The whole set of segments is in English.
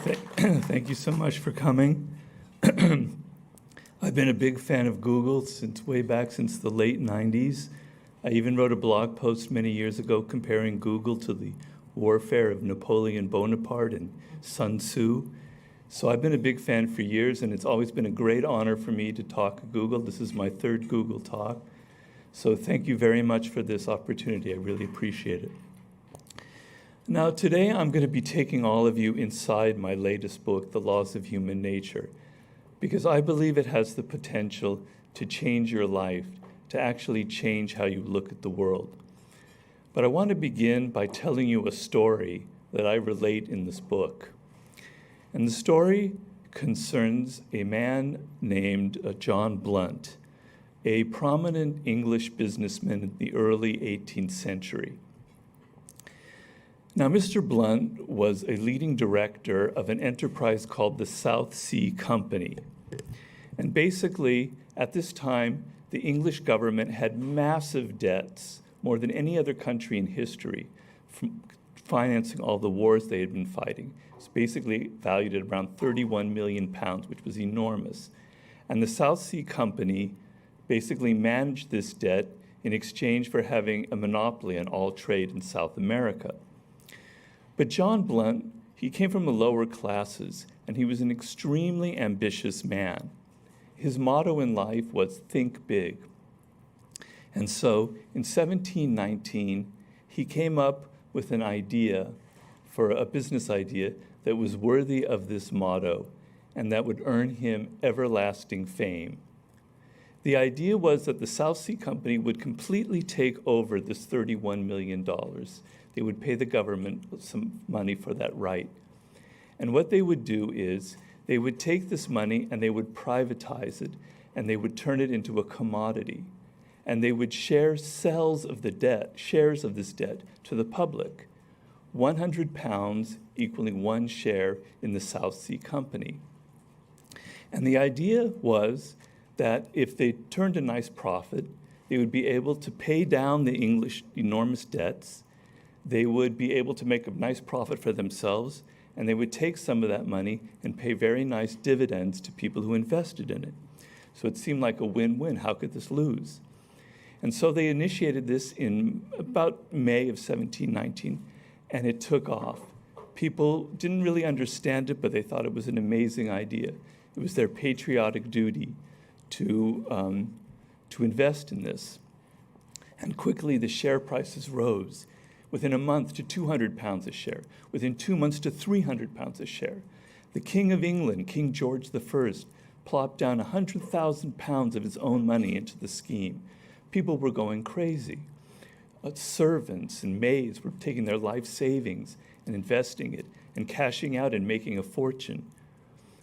Thank you so much for coming. I've been a big fan of Google since way back since the late 90s. I even wrote a blog post many years ago comparing Google to the warfare of Napoleon Bonaparte and Sun Tzu. So I've been a big fan for years, and it's always been a great honor for me to talk at Google. This is my third Google talk. So thank you very much for this opportunity. I really appreciate it. Now, today I'm going to be taking all of you inside my latest book, The Laws of Human Nature, because I believe it has the potential to change your life, to actually change how you look at the world. But I want to begin by telling you a story that I relate in this book. And the story concerns a man named John Blunt, a prominent English businessman in the early 18th century. Now, Mr. Blunt was a leading director of an enterprise called the South Sea Company. And basically, at this time, the English government had massive debts, more than any other country in history, from financing all the wars they had been fighting. It's basically valued at around 31 million pounds, which was enormous. And the South Sea Company basically managed this debt in exchange for having a monopoly on all trade in South America. But John Blunt, he came from the lower classes, and he was an extremely ambitious man. His motto in life was think big. And so in 1719, he came up with an idea for a business idea that was worthy of this motto and that would earn him everlasting fame. The idea was that the South Sea Company would completely take over this $31 million. They would pay the government some money for that right. And what they would do is they would take this money and they would privatize it, and they would turn it into a commodity. And they would share shares of this debt to the public. 100 pounds equaling one share in the South Sea Company. And the idea was that if they turned a nice profit, they would be able to pay down the English enormous debts. They would be able to make a nice profit for themselves, and they would take some of that money and pay very nice dividends to people who invested in it. So it seemed like a win-win. How could this lose? And so they initiated this in about May of 1719, and it took off. People didn't really understand it, but they thought it was an amazing idea. It was their patriotic duty to invest in this. And quickly the share prices rose. Within a month to 200 pounds a share. Within 2 months to 300 pounds a share. The King of England, King George I, plopped down 100,000 pounds of his own money into the scheme. People were going crazy. Servants and maids were taking their life savings and investing it and cashing out and making a fortune.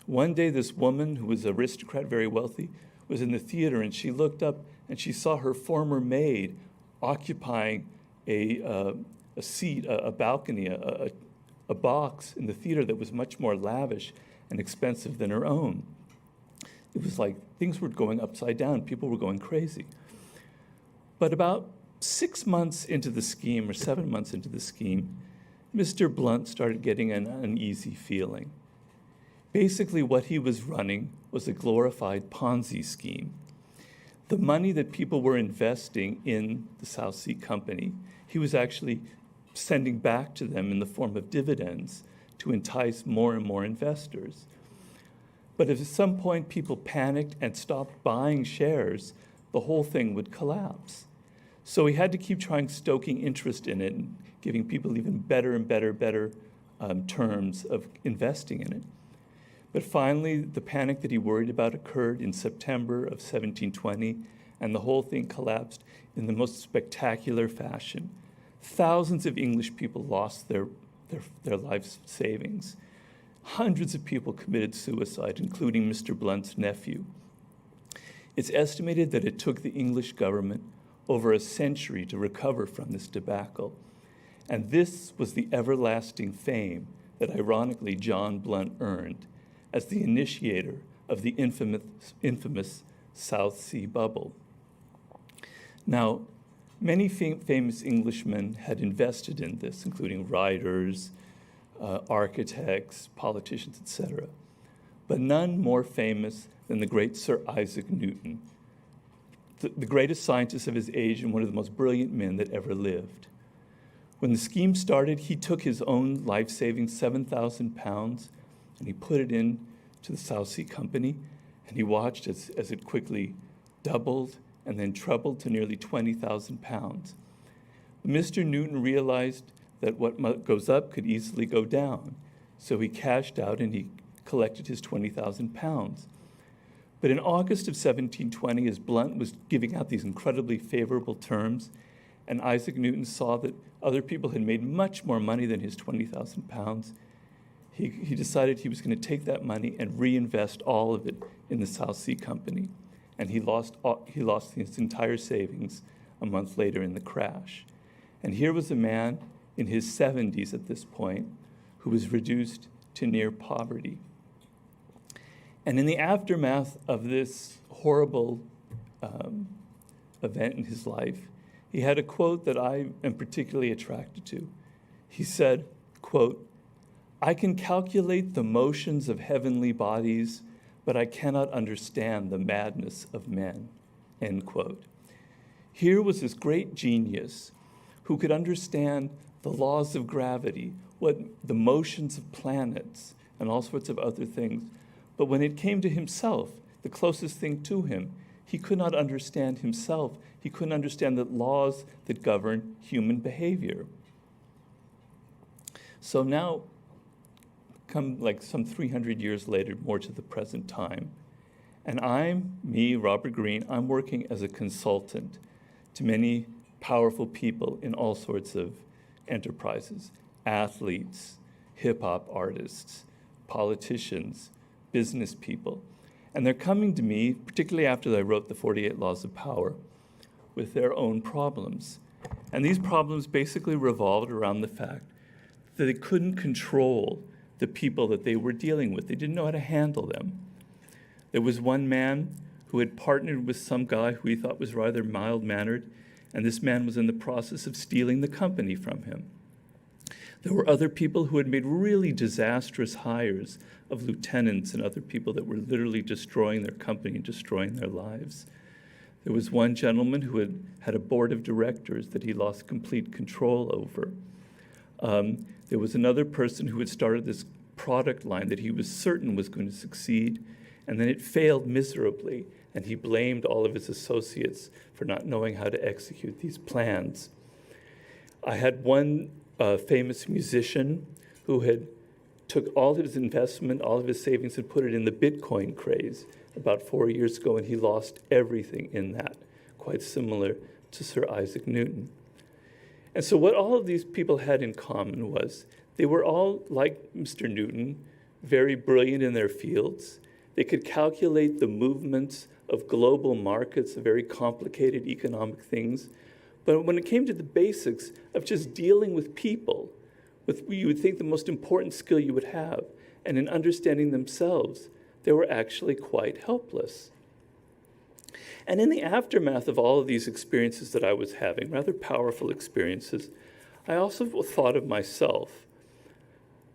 One day, this woman, who was an aristocrat, very wealthy, was in the theater, and she looked up and she saw her former maid occupying a seat, a balcony, a box in the theater that was much more lavish and expensive than her own. It was like things were going upside down. People were going crazy. But about 6 months into the scheme, or 7 months into the scheme, Mr. Blunt started getting an uneasy feeling. Basically, what he was running was a glorified Ponzi scheme. The money that people were investing in the South Sea Company, he was actually sending back to them in the form of dividends to entice more and more investors. But if at some point people panicked and stopped buying shares, the whole thing would collapse. So he had to keep trying stoking interest in it and giving people even better and better terms of investing in it. But finally, the panic that he worried about occurred in September of 1720, and the whole thing collapsed in the most spectacular fashion. Thousands of English people lost their life savings. Hundreds of people committed suicide, including Mr. Blunt's nephew. It's estimated that it took the English government over a century to recover from this debacle. And this was the everlasting fame that, ironically, John Blunt earned as the initiator of the infamous South Sea bubble. Now, many famous Englishmen had invested in this, including writers, architects, politicians, etc., but none more famous than the great Sir Isaac Newton, the greatest scientist of his age and one of the most brilliant men that ever lived. When the scheme started, he took his own life-saving £7,000 and he put it in to the South Sea Company, and he watched as it quickly doubled and then trebled to nearly £20,000. Mr. Newton realized that what goes up could easily go down, so he cashed out and he collected his £20,000. But in August of 1720, as Blunt was giving out these incredibly favorable terms, and Isaac Newton saw that other people had made much more money than his £20,000, he decided he was going to take that money and reinvest all of it in the South Sea Company. And he lost his entire savings a month later in the crash. And here was a man in his 70s at this point who was reduced to near poverty. And in the aftermath of this horrible event in his life, he had a quote that I am particularly attracted to. He said, quote, "I can calculate the motions of heavenly bodies, but I cannot understand the madness of men," end quote. Here was this great genius who could understand the laws of gravity, what the motions of planets, and all sorts of other things. But when it came to himself, the closest thing to him, he could not understand himself. He couldn't understand the laws that govern human behavior. So now, come like some 300 years later, more to the present time, and Robert Greene, I'm working as a consultant to many powerful people in all sorts of enterprises, athletes, hip-hop artists, politicians, business people. And they're coming to me, particularly after I wrote the 48 Laws of Power, with their own problems. And these problems basically revolved around the fact that they couldn't control the people that they were dealing with. They didn't know how to handle them. There was one man who had partnered with some guy who he thought was rather mild-mannered, and this man was in the process of stealing the company from him. There were other people who had made really disastrous hires of lieutenants and other people that were literally destroying their company and destroying their lives. There was one gentleman who had a board of directors that he lost complete control over. There was another person who had started this product line that he was certain was going to succeed, and then it failed miserably, and he blamed all of his associates for not knowing how to execute these plans. I had one famous musician who had took all his investment, all of his savings, and put it in the Bitcoin craze about 4 years ago, and he lost everything in that, quite similar to Sir Isaac Newton. And so what all of these people had in common was they were all, like Mr. Newton, very brilliant in their fields. They could calculate the movements of global markets, very complicated economic things. But when it came to the basics of just dealing with people, you would think the most important skill you would have, and in understanding themselves, they were actually quite helpless. And in the aftermath of all of these experiences that I was having, rather powerful experiences, I also thought of myself.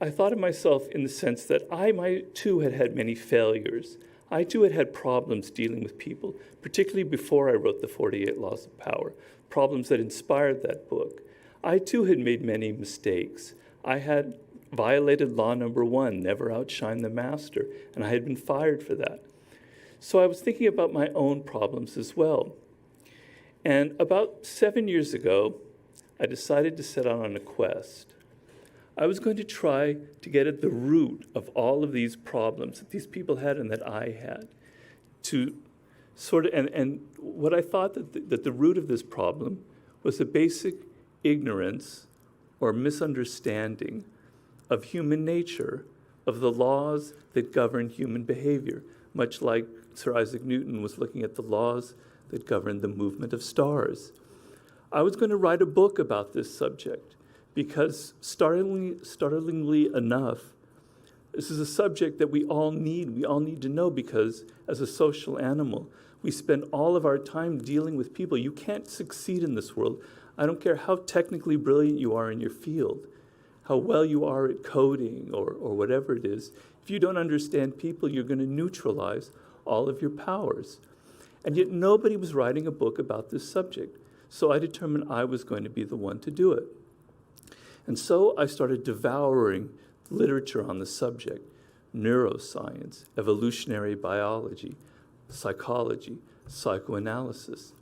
I thought of myself in the sense that I too had had many failures. I too had had problems dealing with people, particularly before I wrote the 48 Laws of Power, problems that inspired that book. I too had made many mistakes. I had violated law number 1, never outshine the master, and I had been fired for that. So I was thinking about my own problems as well. And about 7 years ago, I decided to set out on a quest. I was going to try to get at the root of all of these problems that these people had and that I had, to sort of, and what I thought that the root of this problem was the basic ignorance or misunderstanding of human nature, of the laws that govern human behavior, much like Sir Isaac Newton was looking at the laws that govern the movement of stars. I was going to write a book about this subject because, startlingly enough, this is a subject that we all need to know, because as a social animal, we spend all of our time dealing with people. You can't succeed in this world. I don't care how technically brilliant you are in your field. how well you are at coding or whatever it is, if you don't understand people, you're going to neutralize all of your powers. And yet nobody was writing a book about this subject. So I determined I was going to be the one to do it. And so I started devouring literature on the subject: neuroscience, evolutionary biology, psychology, psychoanalysis.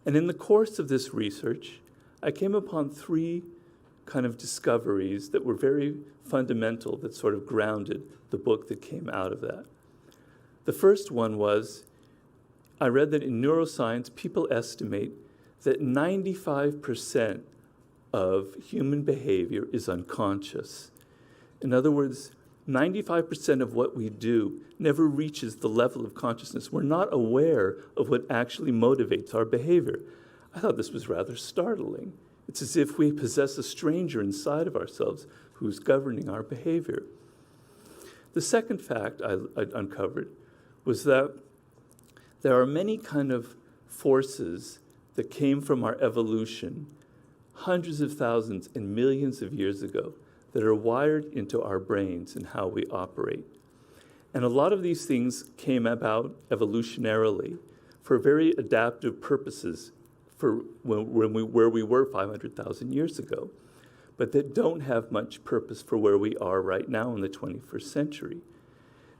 And in the course of this research, I came upon three kind of discoveries that were very fundamental, that sort of grounded the book that came out of that. The first one was, I read that in neuroscience, people estimate that 95% of human behavior is unconscious. In other words, 95% of what we do never reaches the level of consciousness. We're not aware of what actually motivates our behavior. I thought this was rather startling. It's as if we possess a stranger inside of ourselves who's governing our behavior. The second fact I uncovered was that there are many kind of forces that came from our evolution hundreds of thousands and millions of years ago that are wired into our brains and how we operate. And a lot of these things came about evolutionarily for very adaptive purposes for where we were 500,000 years ago, but that don't have much purpose for where we are right now in the 21st century.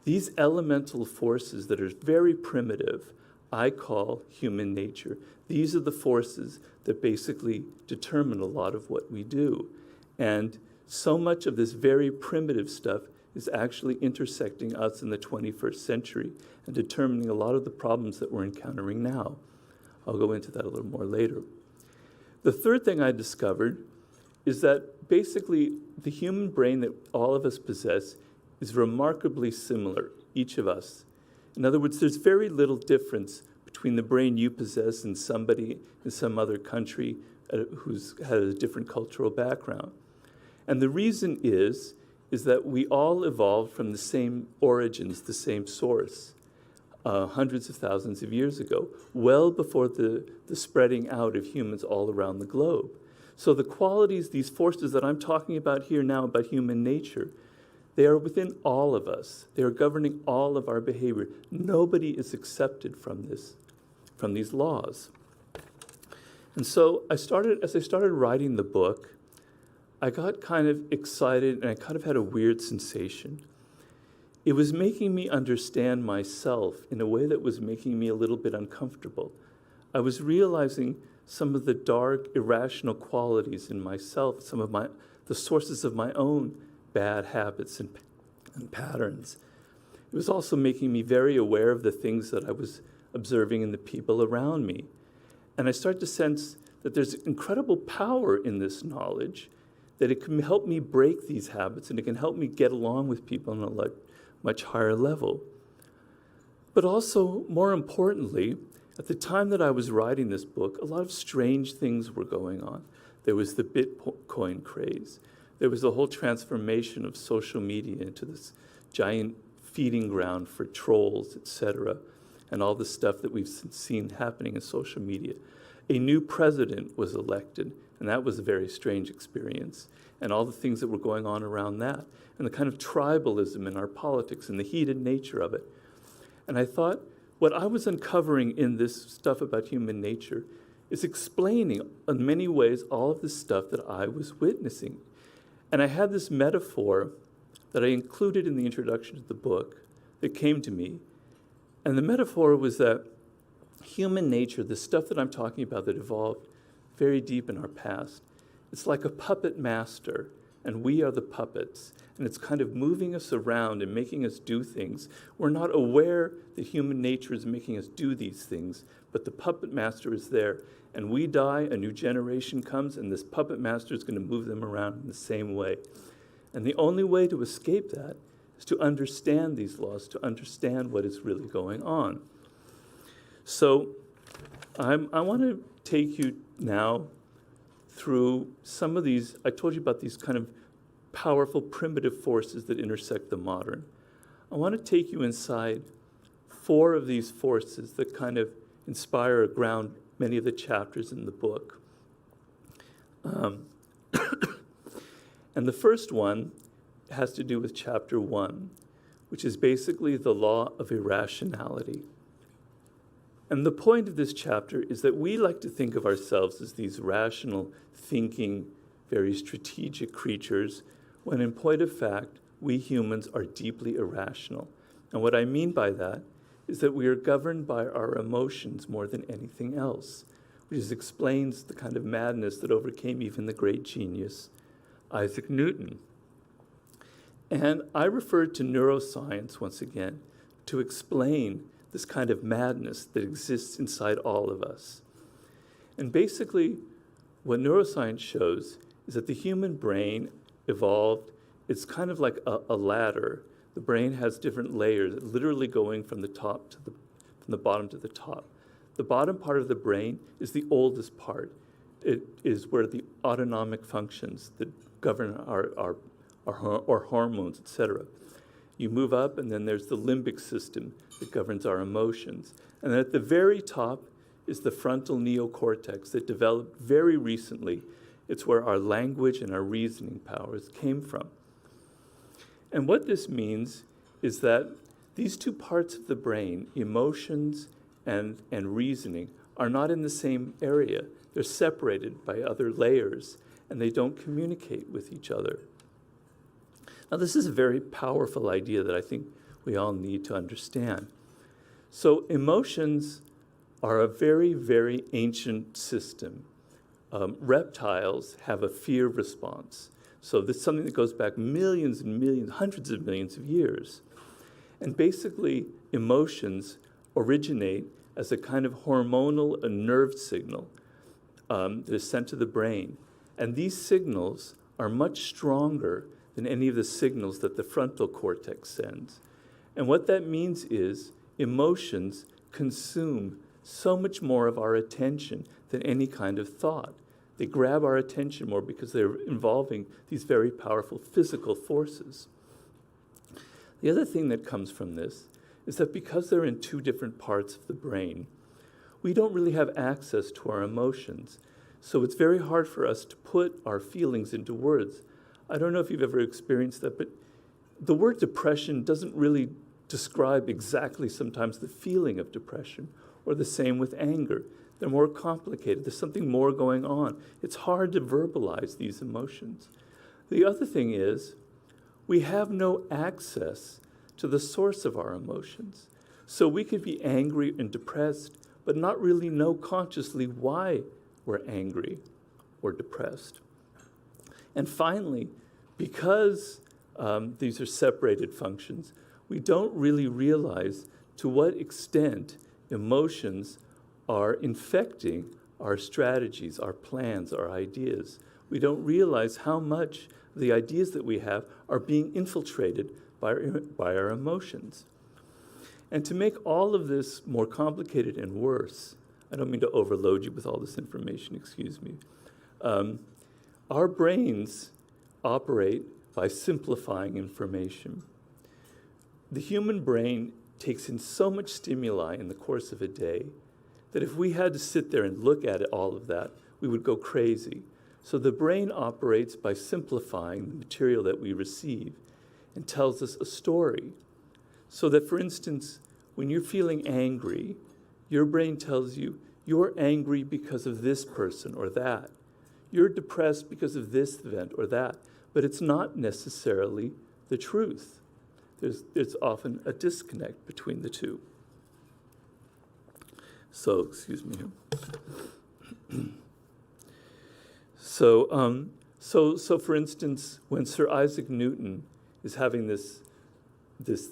These elemental forces that are very primitive, I call human nature. These are the forces that basically determine a lot of what we do. And so much of this very primitive stuff is actually intersecting us in the 21st century and determining a lot of the problems that we're encountering now. I'll go into that a little more later. The third thing I discovered is that basically the human brain that all of us possess is remarkably similar, each of us. In other words, there's very little difference between the brain you possess and somebody in some other country who's had a different cultural background. And the reason is that we all evolved from the same origins, the same source, hundreds of thousands of years ago, well before the spreading out of humans all around the globe. So the qualities, these forces that I'm talking about here now about human nature, they are within all of us. They are governing all of our behavior. Nobody is accepted from these laws. And so as I started writing the book, I got kind of excited and I kind of had a weird sensation. It was making me understand myself in a way that was making me a little bit uncomfortable. I was realizing some of the dark, irrational qualities in myself, some of the sources of my own bad habits and patterns. It was also making me very aware of the things that I was observing in the people around me. And I started to sense that there's incredible power in this knowledge, that it can help me break these habits and it can help me get along with people on a much higher level. But also, more importantly, at the time that I was writing this book, a lot of strange things were going on. There was the Bitcoin craze. There was the whole transformation of social media into this giant feeding ground for trolls, etc., and all the stuff that we've seen happening in social media. A new president was elected, and that was a very strange experience, and all the things that were going on around that, and the kind of tribalism in our politics and the heated nature of it. And I thought, what I was uncovering in this stuff about human nature is explaining, in many ways, all of the stuff that I was witnessing. And I had this metaphor that I included in the introduction to the book that came to me. And the metaphor was that human nature, the stuff that I'm talking about that evolved very deep in our past, it's like a puppet master, and we are the puppets. And it's kind of moving us around and making us do things. We're not aware that human nature is making us do these things, but the puppet master is there. And we die, a new generation comes, and this puppet master is going to move them around in the same way. And the only way to escape that is to understand these laws, to understand what is really going on. So I want to take you now through some of these. I told you about these kind of powerful primitive forces that intersect the modern. I want to take you inside 4 of these forces that kind of inspire or ground many of the chapters in the book. And And the first one has to do with chapter 1, which is basically the law of irrationality. And the point of this chapter is that we like to think of ourselves as these rational, thinking, very strategic creatures, when in point of fact, we humans are deeply irrational. And what I mean by that is that we are governed by our emotions more than anything else, which explains the kind of madness that overcame even the great genius, Isaac Newton. And I referred to neuroscience once again to explain this kind of madness that exists inside all of us. And basically, what neuroscience shows is that the human brain evolved, it's kind of like a ladder. The brain has different layers, literally going from the bottom to the top. The bottom part of the brain is the oldest part. It is where the autonomic functions that govern our hormones, etc. You move up, and then there's the limbic system that governs our emotions. And then at the very top is the frontal neocortex that developed very recently. It's where our language and our reasoning powers came from. And what this means is that these two parts of the brain, emotions and reasoning, are not in the same area. They're separated by other layers, and they don't communicate with each other. Now, this is a very powerful idea that I think we all need to understand. So emotions are a very, very ancient system. Reptiles have a fear response. So this is something that goes back millions and millions, hundreds of millions of years. And basically, emotions originate as a kind of hormonal nerve signal that is sent to the brain. And these signals are much stronger than any of the signals that the frontal cortex sends. And what that means is emotions consume so much more of our attention than any kind of thought. They grab our attention more because they're involving these very powerful physical forces. The other thing that comes from this is that because they're in two different parts of the brain, we don't really have access to our emotions. So it's very hard for us to put our feelings into words. I don't know if you've ever experienced that, but the word depression doesn't really describe exactly sometimes the feeling of depression, or the same with anger. They're more complicated. There's something more going on. It's hard to verbalize these emotions. The other thing is, we have no access to the source of our emotions. So we could be angry and depressed, but not really know consciously why we're angry or depressed. And finally, because these are separated functions, we don't really realize to what extent emotions are infecting our strategies, our plans, our ideas. We don't realize how much the ideas that we have are being infiltrated by our emotions. And to make all of this more complicated and worse, I don't mean to overload you with all this information, excuse me. Our brains operate by simplifying information. The human brain takes in so much stimuli in the course of a day that if we had to sit there and look at all of that, we would go crazy. So the brain operates by simplifying the material that we receive and tells us a story. So that, for instance, when you're feeling angry, your brain tells you, you're angry because of this person or that. You're depressed because of this event or that. But it's not necessarily the truth. There's often a disconnect between the two. So, excuse me here. So for instance, when Sir Isaac Newton is having this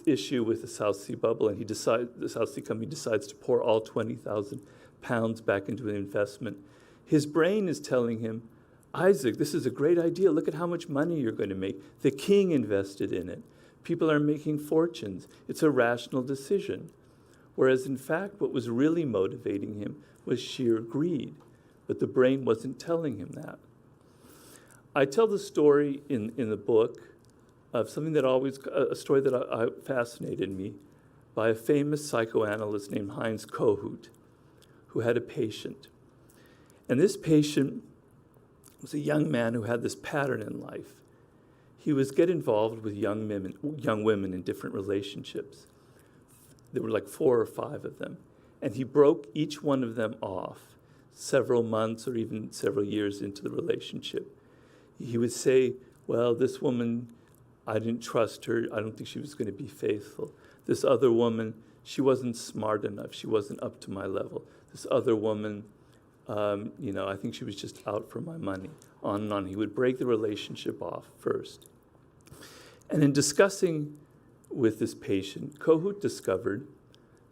issue with the South Sea bubble, and the South Sea Company decides to pour all 20,000 pounds back into an investment, his brain is telling him, Isaac, this is a great idea. Look at how much money you're going to make. The king invested in it. People are making fortunes. It's a rational decision. Whereas, in fact, what was really motivating him was sheer greed. But the brain wasn't telling him that. I tell the story in the book of something that a story that fascinated me by a famous psychoanalyst named Heinz Kohut, who had a patient. And this patient was a young man who had this pattern in life. he was get involved with young women in different relationships. There were like 4 or 5 of them. And he broke each one of them off several months or even several years into the relationship. He would say, well, this woman, I didn't trust her. I don't think she was going to be faithful. This other woman, she wasn't smart enough. She wasn't up to my level. This other woman, I think she was just out for my money. On and on. He would break the relationship off first. And in discussing with this patient, Kohut discovered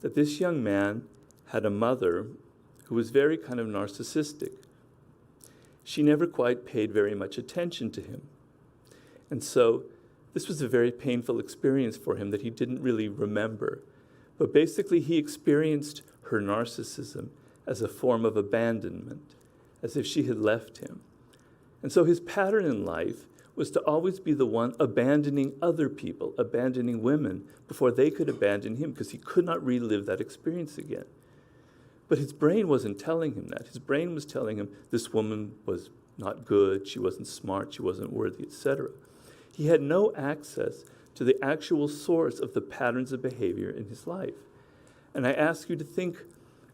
that this young man had a mother who was very kind of narcissistic. She never quite paid very much attention to him. And so this was a very painful experience for him that he didn't really remember. But basically, he experienced her narcissism as a form of abandonment, as if she had left him. And so his pattern in life was to always be the one abandoning other people, abandoning women, before they could abandon him, because he could not relive that experience again. But his brain wasn't telling him that. His brain was telling him this woman was not good, she wasn't smart, she wasn't worthy, etc. He had no access to the actual source of the patterns of behavior in his life. And I ask you to think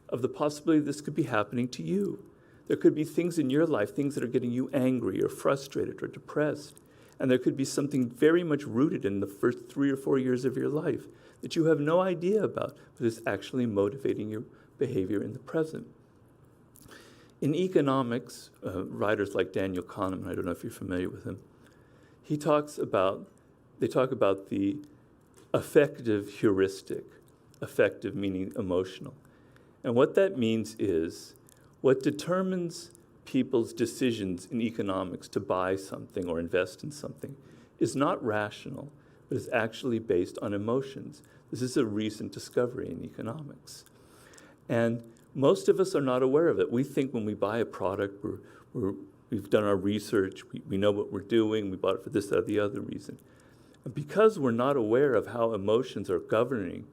of the possibility this could be happening to you. There could be things in your life, things that are getting you angry or frustrated or depressed. And there could be something very much rooted in the first 3 or 4 years of your life that you have no idea about, but is actually motivating your behavior in the present. In economics, writers like Daniel Kahneman, I don't know if you're familiar with him, they talk about the affective heuristic, affective meaning emotional. And what that means is what determines people's decisions in economics to buy something or invest in something is not rational, but is actually based on emotions. This is a recent discovery in economics. And most of us are not aware of it. We think when we buy a product, we've done our research, we know what we're doing, we bought it for this, that, or the other reason. And because we're not aware of how emotions are governing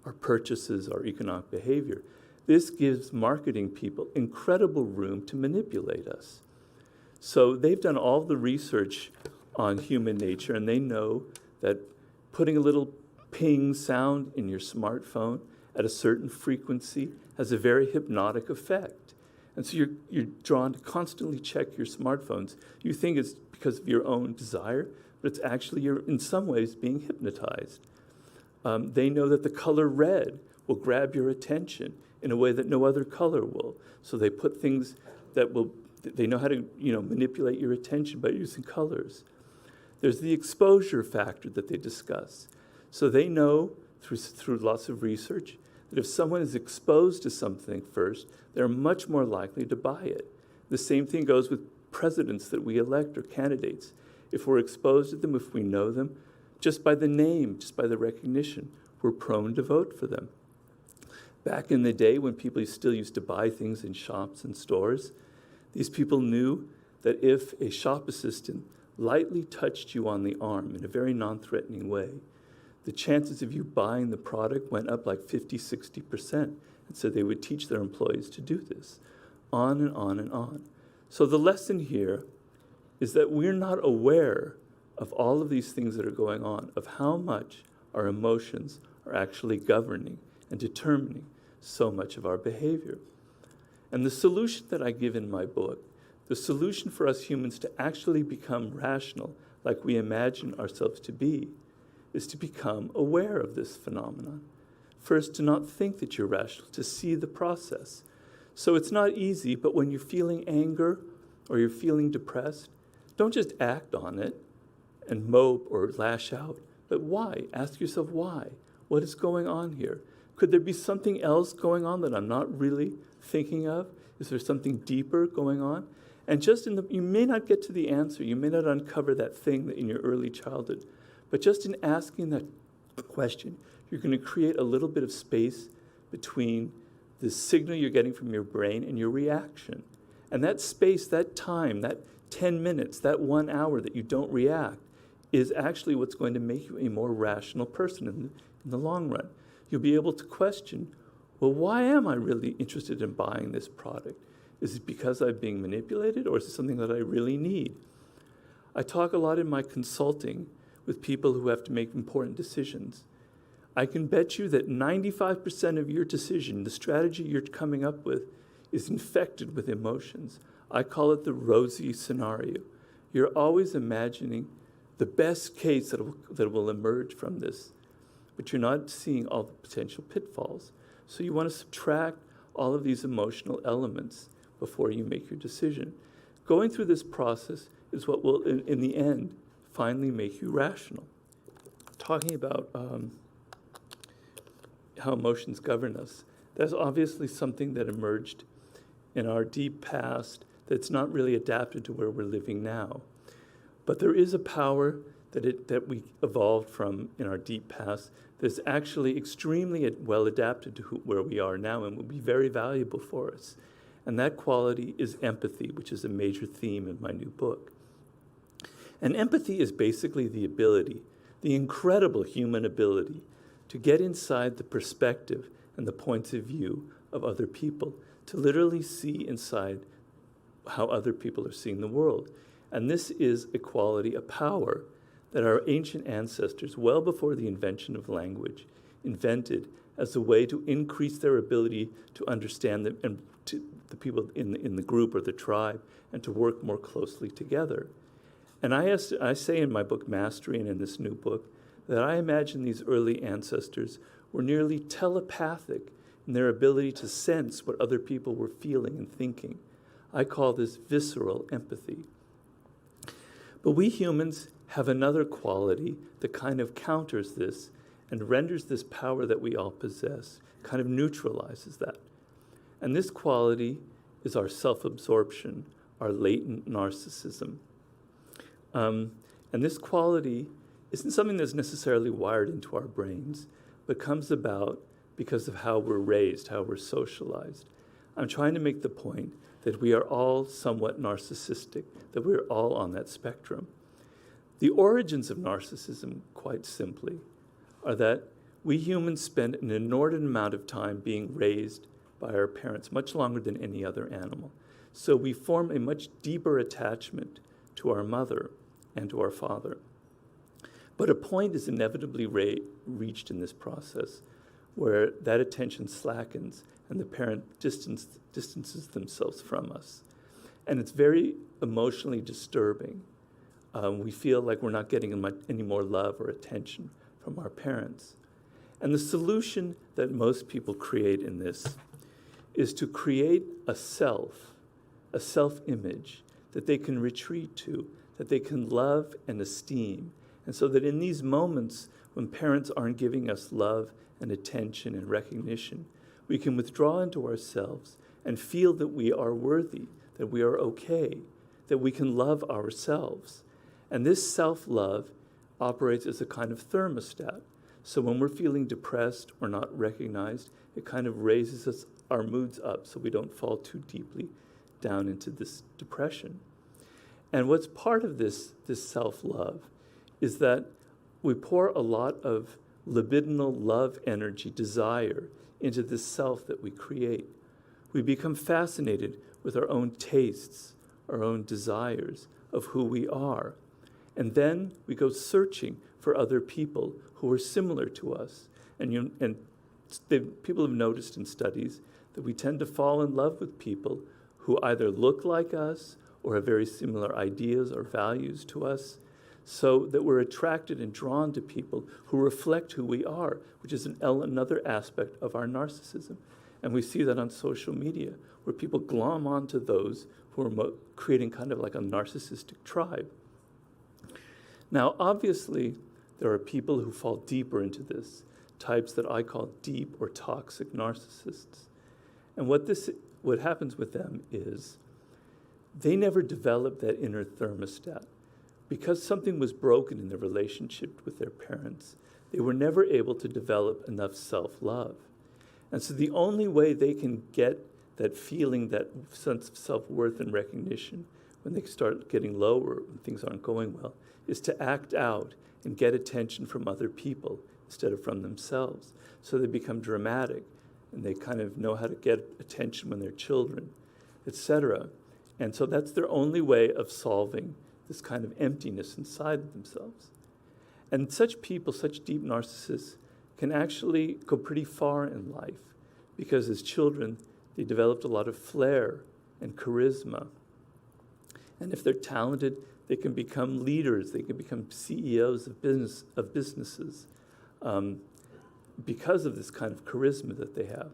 our purchases, our economic behavior, this gives marketing people incredible room to manipulate us. So they've done all the research on human nature, and they know that putting a little ping sound in your smartphone at a certain frequency has a very hypnotic effect. And so you're drawn to constantly check your smartphones. You think it's because of your own desire, but it's actually you're in some ways being hypnotized. They know that the color red will grab your attention in a way that no other color will. So they put things they know how to manipulate your attention by using colors. There's the exposure factor that they discuss. So they know through lots of research that if someone is exposed to something first, they're much more likely to buy it. The same thing goes with presidents that we elect or candidates. If we're exposed to them, if we know them, just by the name, just by the recognition, we're prone to vote for them. Back in the day when people still used to buy things in shops and stores, these people knew that if a shop assistant lightly touched you on the arm in a very non-threatening way, the chances of you buying the product went up like 50, 60%. And so they would teach their employees to do this, on and on and on. So the lesson here is that we're not aware of all of these things that are going on, of how much our emotions are actually governing and determining so much of our behavior. And the solution that I give in my book, the solution for us humans to actually become rational, like we imagine ourselves to be, is to become aware of this phenomenon. First, to not think that you're rational, to see the process. So it's not easy, but when you're feeling anger or you're feeling depressed, don't just act on it and mope or lash out, but why? Ask yourself why. What is going on here? Could there be something else going on that I'm not really thinking of? Is there something deeper going on? And you may not get to the answer, you may not uncover that thing that in your early childhood, but just in asking that question, you're going to create a little bit of space between the signal you're getting from your brain and your reaction. And that space, that time, that 10 minutes, that 1 hour that you don't react is actually what's going to make you a more rational person in the long run. You'll be able to question, well, why am I really interested in buying this product? Is it because I'm being manipulated, or is it something that I really need? I talk a lot in my consulting with people who have to make important decisions. I can bet you that 95% of your decision, the strategy you're coming up with, is infected with emotions. I call it the rosy scenario. You're always imagining the best case that will emerge from this, but you're not seeing all the potential pitfalls. So you want to subtract all of these emotional elements before you make your decision. Going through this process is what will, in the end, finally make you rational. Talking about how emotions govern us, that's obviously something that emerged in our deep past that's not really adapted to where we're living now. But there is a power that we evolved from in our deep past that's actually extremely well adapted to where we are now and will be very valuable for us. And that quality is empathy, which is a major theme in my new book. And empathy is basically the ability, the incredible human ability, to get inside the perspective and the points of view of other people, to literally see inside how other people are seeing the world. And this is a quality, a power that our ancient ancestors, well before the invention of language, invented as a way to increase their ability to understand them and to the people in the group or the tribe and to work more closely together. And I say in my book, Mastery, and in this new book, that I imagine these early ancestors were nearly telepathic in their ability to sense what other people were feeling and thinking. I call this visceral empathy. But we humans have another quality that kind of counters this and renders this power that we all possess, kind of neutralizes that. And this quality is our self-absorption, our latent narcissism. And this quality isn't something that's necessarily wired into our brains, but comes about because of how we're raised, how we're socialized. I'm trying to make the point that we are all somewhat narcissistic, that we're all on that spectrum. The origins of narcissism, quite simply, are that we humans spend an inordinate amount of time being raised by our parents, much longer than any other animal. So we form a much deeper attachment to our mother and to our father. But a point is inevitably reached in this process where that attention slackens and the parent distances themselves from us. And it's very emotionally disturbing. We feel like we're not getting any more love or attention from our parents. And the solution that most people create in this is to create a self-image that they can retreat to, that they can love and esteem. And so that in these moments when parents aren't giving us love and attention and recognition, we can withdraw into ourselves and feel that we are worthy, that we are okay, that we can love ourselves. And this self-love operates as a kind of thermostat. So when we're feeling depressed or not recognized, it kind of raises our moods up so we don't fall too deeply down into this depression. And what's part of this self-love is that we pour a lot of libidinal love energy, desire, into this self that we create. We become fascinated with our own tastes, our own desires of who we are. And then we go searching for other people who are similar to us. And people have noticed in studies that we tend to fall in love with people who either look like us or have very similar ideas or values to us, so that we're attracted and drawn to people who reflect who we are, which is another aspect of our narcissism. And we see that on social media, where people glom onto those who are creating kind of like a narcissistic tribe. Now, obviously, there are people who fall deeper into this, types that I call deep or toxic narcissists. And what happens with them is they never develop that inner thermostat. Because something was broken in their relationship with their parents, they were never able to develop enough self-love. And so the only way they can get that feeling, that sense of self-worth and recognition when they start getting lower, when things aren't going well, is to act out and get attention from other people instead of from themselves. So they become dramatic, and they kind of know how to get attention when they're children, etc. And so that's their only way of solving this kind of emptiness inside of themselves. And such people, such deep narcissists, can actually go pretty far in life because as children, they developed a lot of flair and charisma. And if they're talented, they can become leaders, they can become CEOs of businesses because of this kind of charisma that they have.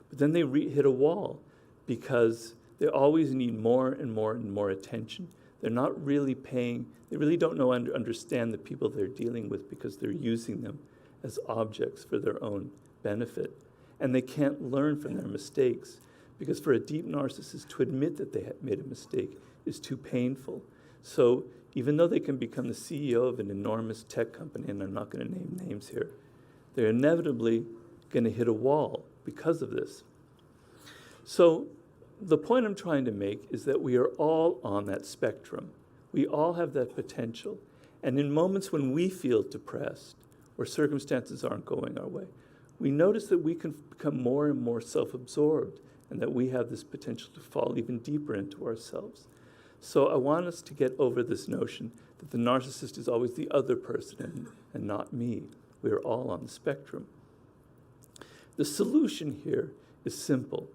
But then they hit a wall because they always need more and more and more attention. They're not really paying, they really don't know and understand the people they're dealing with because they're using them as objects for their own benefit. And they can't learn from their mistakes because for a deep narcissist to admit that they had made a mistake is too painful. So even though they can become the CEO of an enormous tech company, and I'm not going to name names here, they're inevitably going to hit a wall because of this. So the point I'm trying to make is that we are all on that spectrum. We all have that potential. And in moments when we feel depressed or circumstances aren't going our way, we notice that we can become more and more self-absorbed and that we have this potential to fall even deeper into ourselves. So I want us to get over this notion that the narcissist is always the other person and not me. We are all on the spectrum. The solution here is simple.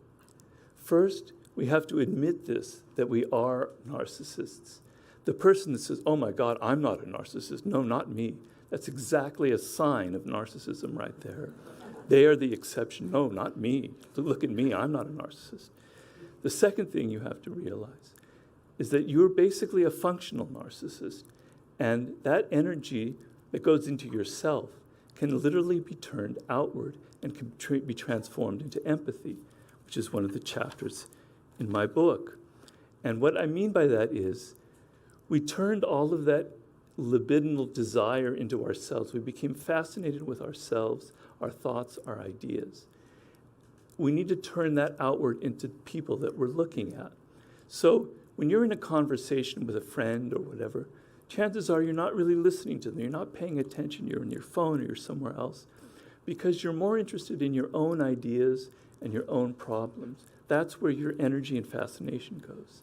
First, we have to admit this, that we are narcissists. The person that says, oh my God, I'm not a narcissist. No, not me. That's exactly a sign of narcissism right there. They are the exception. No, not me. Look at me, I'm not a narcissist. The second thing you have to realize is that you're basically a functional narcissist. And that energy that goes into yourself can literally be turned outward and can be transformed into empathy, which is one of the chapters in my book. And what I mean by that is we turned all of that libidinal desire into ourselves. We became fascinated with ourselves, our thoughts, our ideas. We need to turn that outward into people that we're looking at. So when you're in a conversation with a friend or whatever, chances are you're not really listening to them. You're not paying attention. You're on your phone or you're somewhere else because you're more interested in your own ideas and your own problems. That's where your energy and fascination goes.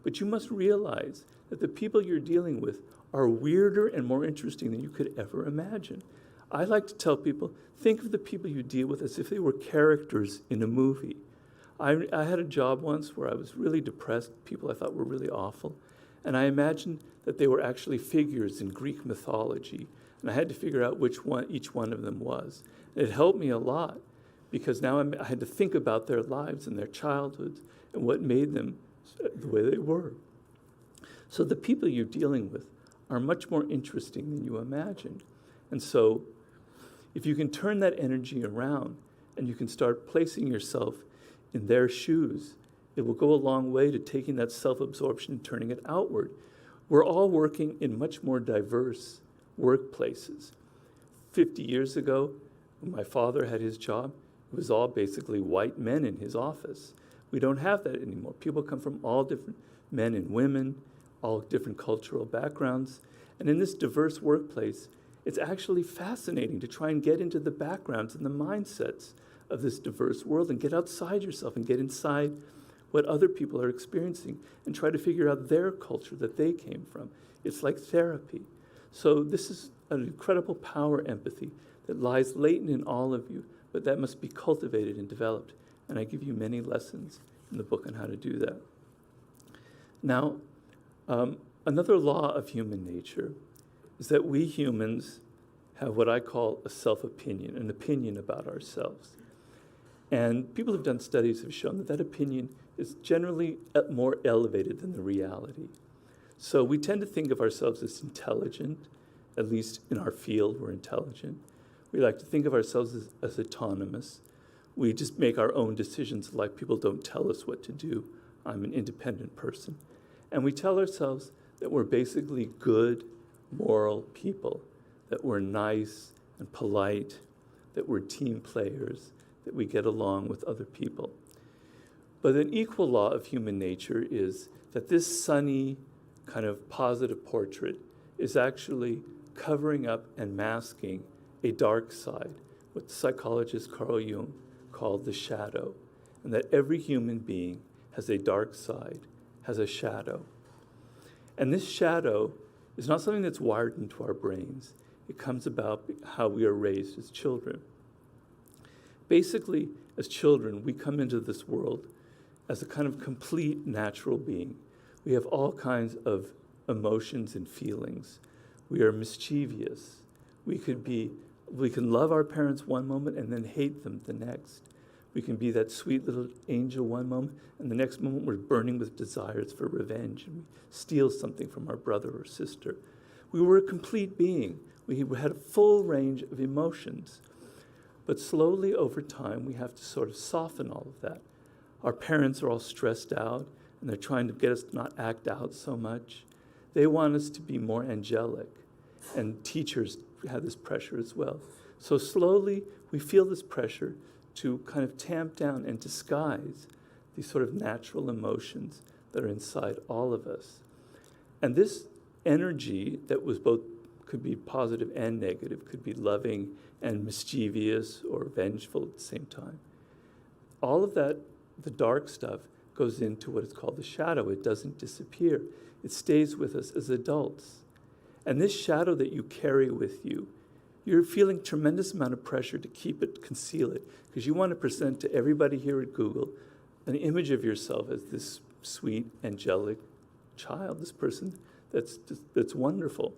But you must realize that the people you're dealing with are weirder and more interesting than you could ever imagine. I like to tell people, think of the people you deal with as if they were characters in a movie. I had a job once where I was really depressed, people I thought were really awful, and I imagined that they were actually figures in Greek mythology, and I had to figure out which one each one of them was. And it helped me a lot, because now I had to think about their lives and their childhoods and what made them the way they were. So the people you're dealing with are much more interesting than you imagined. And so if you can turn that energy around and you can start placing yourself in their shoes, it will go a long way to taking that self-absorption and turning it outward. We're all working in much more diverse workplaces. 50 years ago, when my father had his job, it was all basically white men in his office. We don't have that anymore. People come from all different men and women, all different cultural backgrounds. And in this diverse workplace, it's actually fascinating to try and get into the backgrounds and the mindsets of this diverse world and get outside yourself and get inside what other people are experiencing and try to figure out their culture that they came from. It's like therapy. So this is an incredible power empathy that lies latent in all of you, but that must be cultivated and developed. And I give you many lessons in the book on how to do that. Now, another law of human nature is that we humans have what I call a self-opinion, an opinion about ourselves. And people who've done studies have shown that that opinion is generally more elevated than the reality. So we tend to think of ourselves as intelligent, at least in our field we're intelligent. We like to think of ourselves as autonomous. We just make our own decisions, like people don't tell us what to do. I'm an independent person. And we tell ourselves that we're basically good, moral people, that we're nice and polite, that we're team players, that we get along with other people. But an equal law of human nature is that this sunny, kind of positive portrait is actually covering up and masking a dark side, what psychologist Carl Jung called the shadow, and that every human being has a dark side, has a shadow. And this shadow is not something that's wired into our brains. It comes about how we are raised as children. Basically, as children, we come into this world as a kind of complete natural being. We have all kinds of emotions and feelings. We are mischievous. We can love our parents one moment and then hate them the next. We can be that sweet little angel one moment, and the next moment we're burning with desires for revenge, and we steal something from our brother or sister. We were a complete being. We had a full range of emotions. But slowly over time, we have to sort of soften all of that. Our parents are all stressed out, and they're trying to get us to not act out so much. They want us to be more angelic, and teachers have this pressure as well. So slowly, we feel this pressure to kind of tamp down and disguise these sort of natural emotions that are inside all of us. And this energy that was could be positive and negative, could be loving and mischievous or vengeful at the same time. All of that, the dark stuff, goes into what is called the shadow. It doesn't disappear. It stays with us as adults. And this shadow that you carry with you, you're feeling tremendous amount of pressure to keep it, conceal it, because you want to present to everybody here at Google an image of yourself as this sweet, angelic child, this person that's wonderful.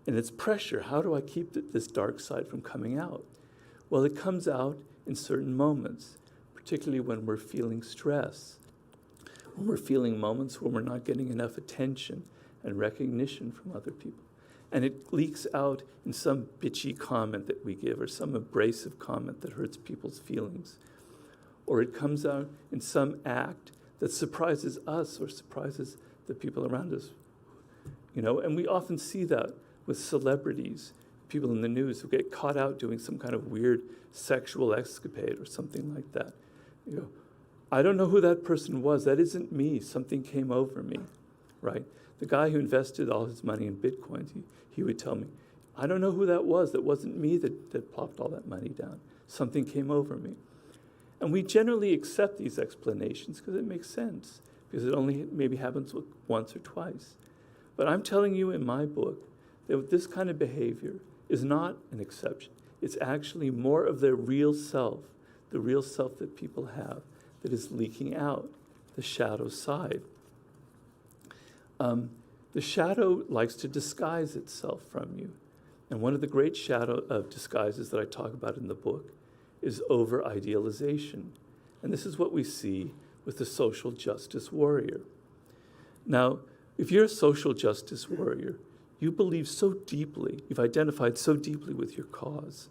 And it's pressure. How do I keep this dark side from coming out? Well, it comes out in certain moments, particularly when we're feeling stress, when we're feeling moments when we're not getting enough attention and recognition from other people. And it leaks out in some bitchy comment that we give or some abrasive comment that hurts people's feelings. Or it comes out in some act that surprises us or surprises the people around us. And we often see that with celebrities, people in the news who get caught out doing some kind of weird sexual escapade or something like that. I don't know who that person was. That isn't me. Something came over me, right? The guy who invested all his money in Bitcoins, he would tell me, I don't know who that was. That wasn't me that plopped all that money down. Something came over me. And we generally accept these explanations because it makes sense, because it only maybe happens once or twice. But I'm telling you in my book that this kind of behavior is not an exception. It's actually more of their real self, the real self that people have, that is leaking out, the shadow side. The shadow likes to disguise itself from you. And one of the great shadow of disguises that I talk about in the book is over-idealization. And this is what we see with the social justice warrior. Now, if you're a social justice warrior, you believe so deeply, you've identified so deeply with your cause,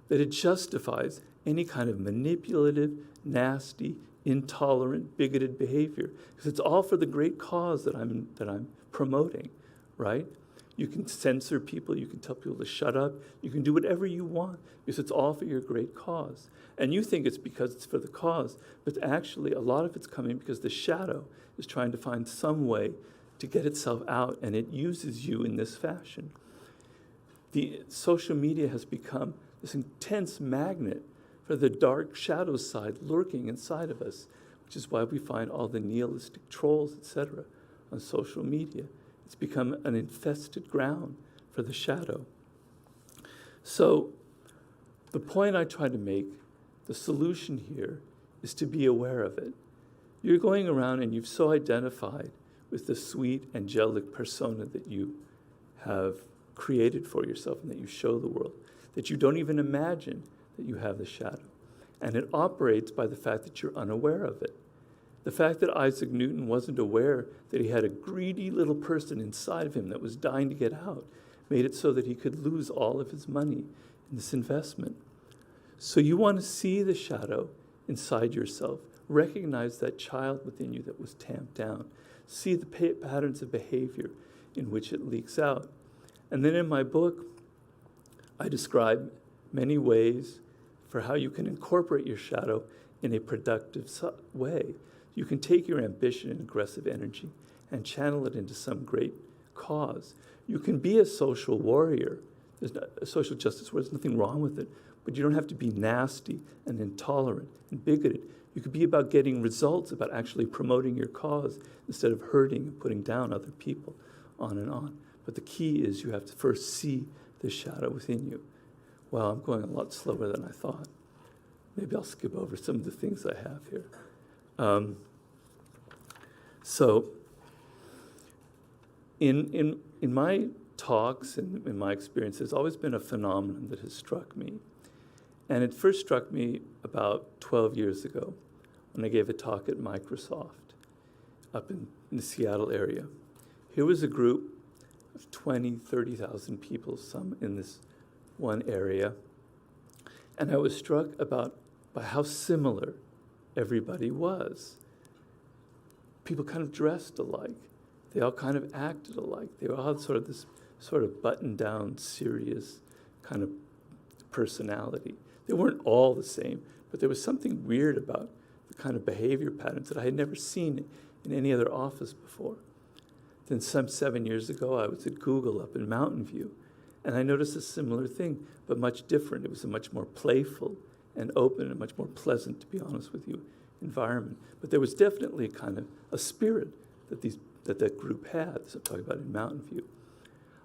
that it justifies any kind of manipulative, nasty, intolerant, bigoted behavior, because it's all for the great cause that I'm promoting, right? You can censor people, you can tell people to shut up, you can do whatever you want, because it's all for your great cause. And you think it's because it's for the cause, but actually a lot of it's coming because the shadow is trying to find some way to get itself out, and it uses you in this fashion. The social media has become this intense magnet for the dark shadow side lurking inside of us, which is why we find all the nihilistic trolls, etc., on social media. It's become an infested ground for the shadow. So the point I try to make, the solution here, is to be aware of it. You're going around and you've so identified with the sweet, angelic persona that you have created for yourself and that you show the world, that you don't even imagine that you have the shadow. And it operates by the fact that you're unaware of it. The fact that Isaac Newton wasn't aware that he had a greedy little person inside of him that was dying to get out made it so that he could lose all of his money in this investment. So you want to see the shadow inside yourself. Recognize that child within you that was tamped down. See the patterns of behavior in which it leaks out. And then in my book, I describe many ways for how you can incorporate your shadow in a productive way. You can take your ambition and aggressive energy and channel it into some great cause. You can be a social warrior. A social justice warrior, there's nothing wrong with it. But you don't have to be nasty and intolerant and bigoted. You could be about getting results, about actually promoting your cause instead of hurting and putting down other people, on and on. But the key is you have to first see the shadow within you. Wow, I'm going a lot slower than I thought. Maybe I'll skip over some of the things I have here. So in my talks and in my experience, there's always been a phenomenon that has struck me. And it first struck me about 12 years ago when I gave a talk at Microsoft up in the Seattle area. Here was a group of 20, 30,000 people, some in this one area. And I was struck by how similar everybody was. People kind of dressed alike. They all kind of acted alike. They all had sort of this sort of buttoned-down, serious kind of personality. They weren't all the same, but there was something weird about the kind of behavior patterns that I had never seen in any other office before. Then some 7 years ago, I was at Google up in Mountain View, and I noticed a similar thing, but much different. It was a much more playful and open and much more pleasant, to be honest with you, environment. But there was definitely a kind of a spirit that group had, as I'm talking about in Mountain View.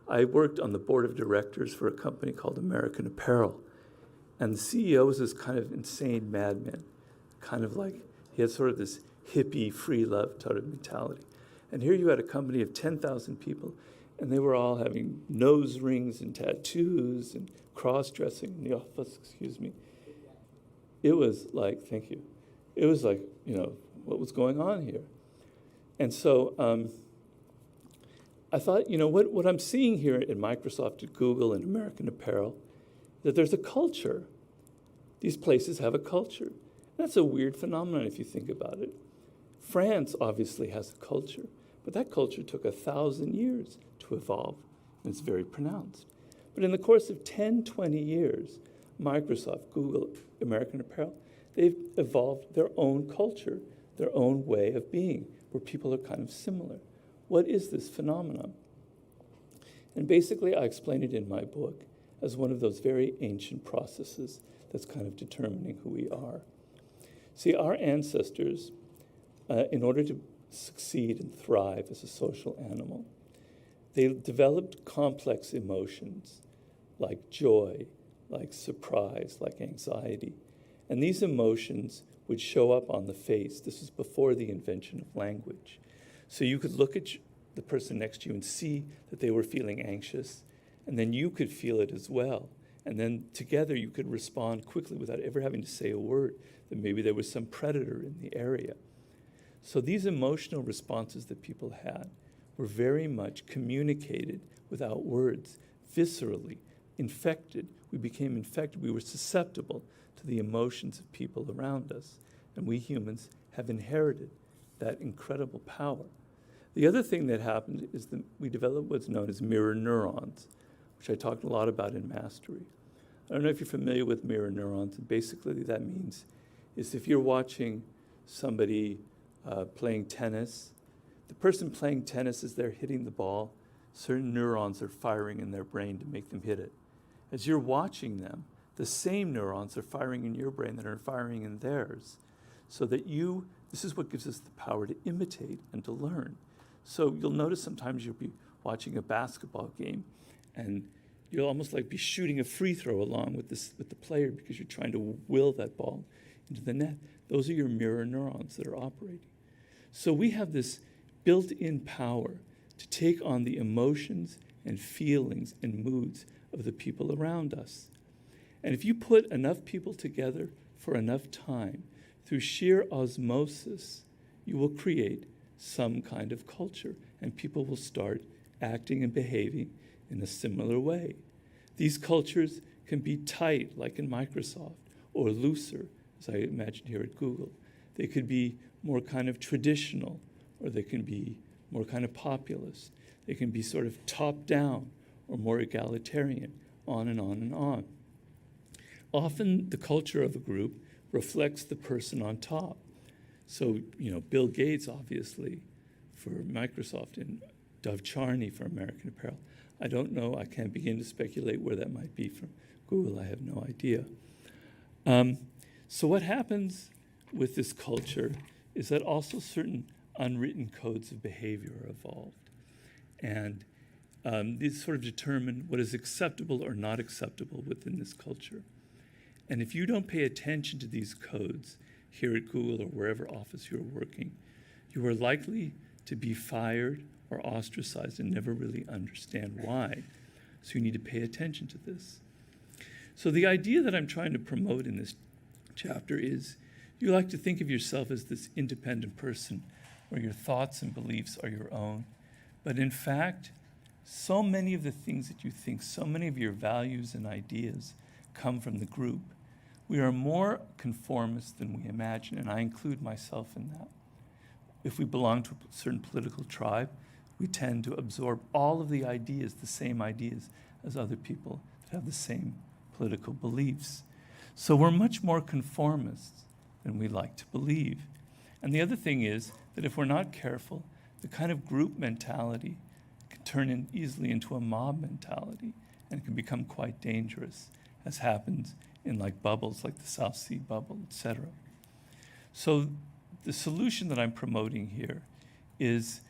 I worked on the board of directors for a company called American Apparel, and the CEO was this kind of insane madman, kind of like, he had sort of this hippie, free love sort of mentality. And here you had a company of 10,000 people, and they were all having nose rings and tattoos and cross-dressing in the office, excuse me. It was like, thank you. It was like, what was going on here? And so I thought, what I'm seeing here at Microsoft, at Google, and American Apparel, that there's a culture. These places have a culture. That's a weird phenomenon if you think about it. France obviously has a culture, but that culture took 1,000 years to evolve, and it's very pronounced. But in the course of 10, 20 years, Microsoft, Google, American Apparel, they've evolved their own culture, their own way of being, where people are kind of similar. What is this phenomenon? And basically, I explain it in my book as one of those very ancient processes that's kind of determining who we are. See, our ancestors, in order to succeed and thrive as a social animal, they developed complex emotions like joy, like surprise, like anxiety. And these emotions would show up on the face. This was before the invention of language. So you could look at the person next to you and see that they were feeling anxious, and then you could feel it as well. And then together you could respond quickly without ever having to say a word, that maybe there was some predator in the area. So these emotional responses that people had were very much communicated without words, viscerally, infected. We became infected. We were susceptible to the emotions of people around us. And we humans have inherited that incredible power. The other thing that happened is that we developed what's known as mirror neurons, which I talked a lot about in Mastery. I don't know if you're familiar with mirror neurons, and basically that means is if you're watching somebody playing tennis, the person playing tennis, as they're hitting the ball, certain neurons are firing in their brain to make them hit it. As you're watching them, the same neurons are firing in your brain that are firing in theirs, so that this is what gives us the power to imitate and to learn. So you'll notice sometimes you'll be watching a basketball game, and you'll almost like be shooting a free throw along with the player because you're trying to will that ball into the net. Those are your mirror neurons that are operating. So we have this built-in power to take on the emotions and feelings and moods of the people around us. And if you put enough people together for enough time, through sheer osmosis, you will create some kind of culture, and people will start acting and behaving in a similar way. These cultures can be tight, like in Microsoft, or looser, as I imagined here at Google. They could be more kind of traditional, or they can be more kind of populist. They can be sort of top-down or more egalitarian, on and on and on. Often the culture of a group reflects the person on top. So, Bill Gates, obviously, for Microsoft, and Dov Charney for American Apparel. I don't know, I can't begin to speculate where that might be from Google, I have no idea. So what happens with this culture is that also certain unwritten codes of behavior are evolved. And these sort of determine what is acceptable or not acceptable within this culture. And if you don't pay attention to these codes here at Google or wherever office you're working, you are likely to be fired or ostracized and never really understand why. So you need to pay attention to this. So the idea that I'm trying to promote in this chapter is you like to think of yourself as this independent person where your thoughts and beliefs are your own. But in fact, so many of the things that you think, so many of your values and ideas come from the group. We are more conformist than we imagine, and I include myself in that. If we belong to a certain political tribe, we tend to absorb all of the ideas, the same ideas, as other people that have the same political beliefs. So we're much more conformists than we like to believe. And the other thing is that if we're not careful, the kind of group mentality can turn easily into a mob mentality and can become quite dangerous, as happens in like bubbles, like the South Sea bubble, etc. So the solution that I'm promoting here is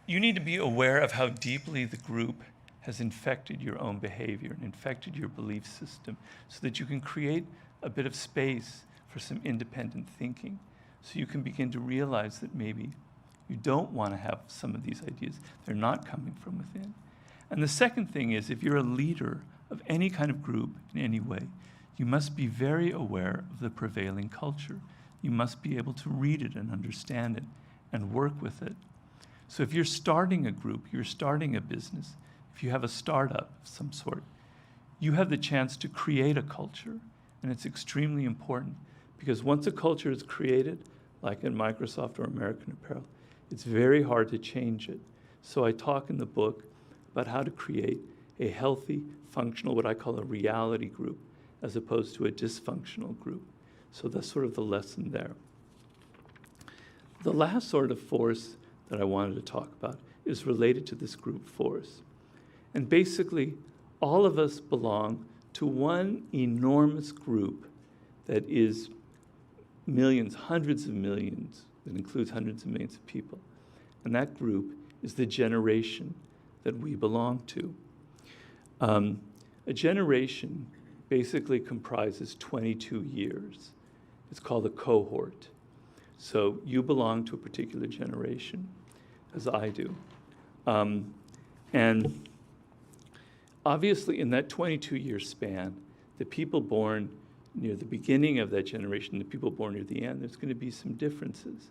you need to be aware of how deeply the group has infected your own behavior and infected your belief system so that you can create a bit of space for some independent thinking. So you can begin to realize that maybe you don't want to have some of these ideas. They're not coming from within. And the second thing is, if you're a leader of any kind of group in any way, you must be very aware of the prevailing culture. You must be able to read it and understand it and work with it. So if you're starting a group, you're starting a business, if you have a startup of some sort, you have the chance to create a culture. And it's extremely important because once a culture is created, like in Microsoft or American Apparel, it's very hard to change it. So I talk in the book about how to create a healthy, functional, what I call a reality group, as opposed to a dysfunctional group. So that's sort of the lesson there. The last sort of force that I wanted to talk about is related to this group force. And basically, all of us belong to one enormous group that is millions, hundreds of millions, that includes hundreds of millions of people. And that group is the generation that we belong to. A generation basically comprises 22 years. It's called a cohort. So you belong to a particular generation, as I do. And obviously in that 22-year span, the people born near the beginning of that generation, the people born near the end, there's going to be some differences.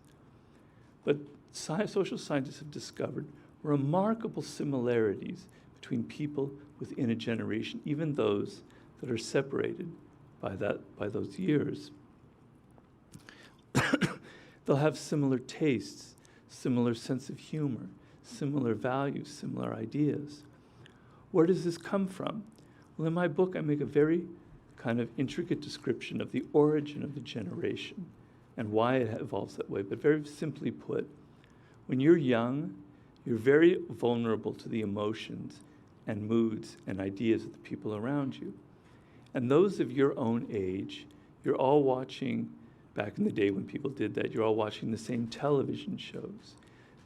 But social scientists have discovered remarkable similarities between people within a generation, even those that are separated by those years. They'll have similar tastes, similar sense of humor, similar values, similar ideas. Where does this come from? Well, in my book, I make a very kind of intricate description of the origin of the generation and why it evolves that way. But very simply put, when you're young, you're very vulnerable to the emotions and moods and ideas of the people around you. And those of your own age, you're all watching, back in the day when people did that, you're all watching the same television shows.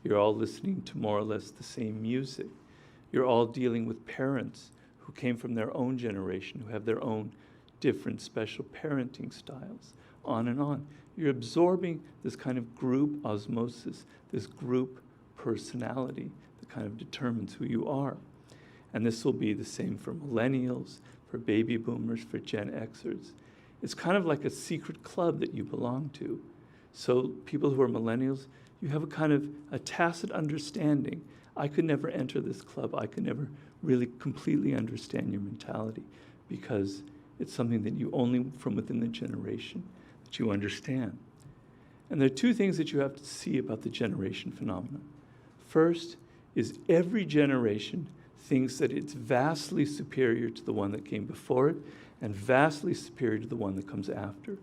You're all listening to more or less the same music. You're all dealing with parents who came from their own generation, who have their own different special parenting styles, on and on. You're absorbing this kind of group osmosis, this group personality that kind of determines who you are. And this will be the same for millennials, for baby boomers, for Gen Xers. It's kind of like a secret club that you belong to. So people who are millennials, you have a kind of a tacit understanding. I could never enter this club. I could never really completely understand your mentality because it's something that you only from within the generation that you understand. And there are two things that you have to see about the generation phenomenon. First is every generation thinks that it's vastly superior to the one that came before it and vastly superior to the one that comes after.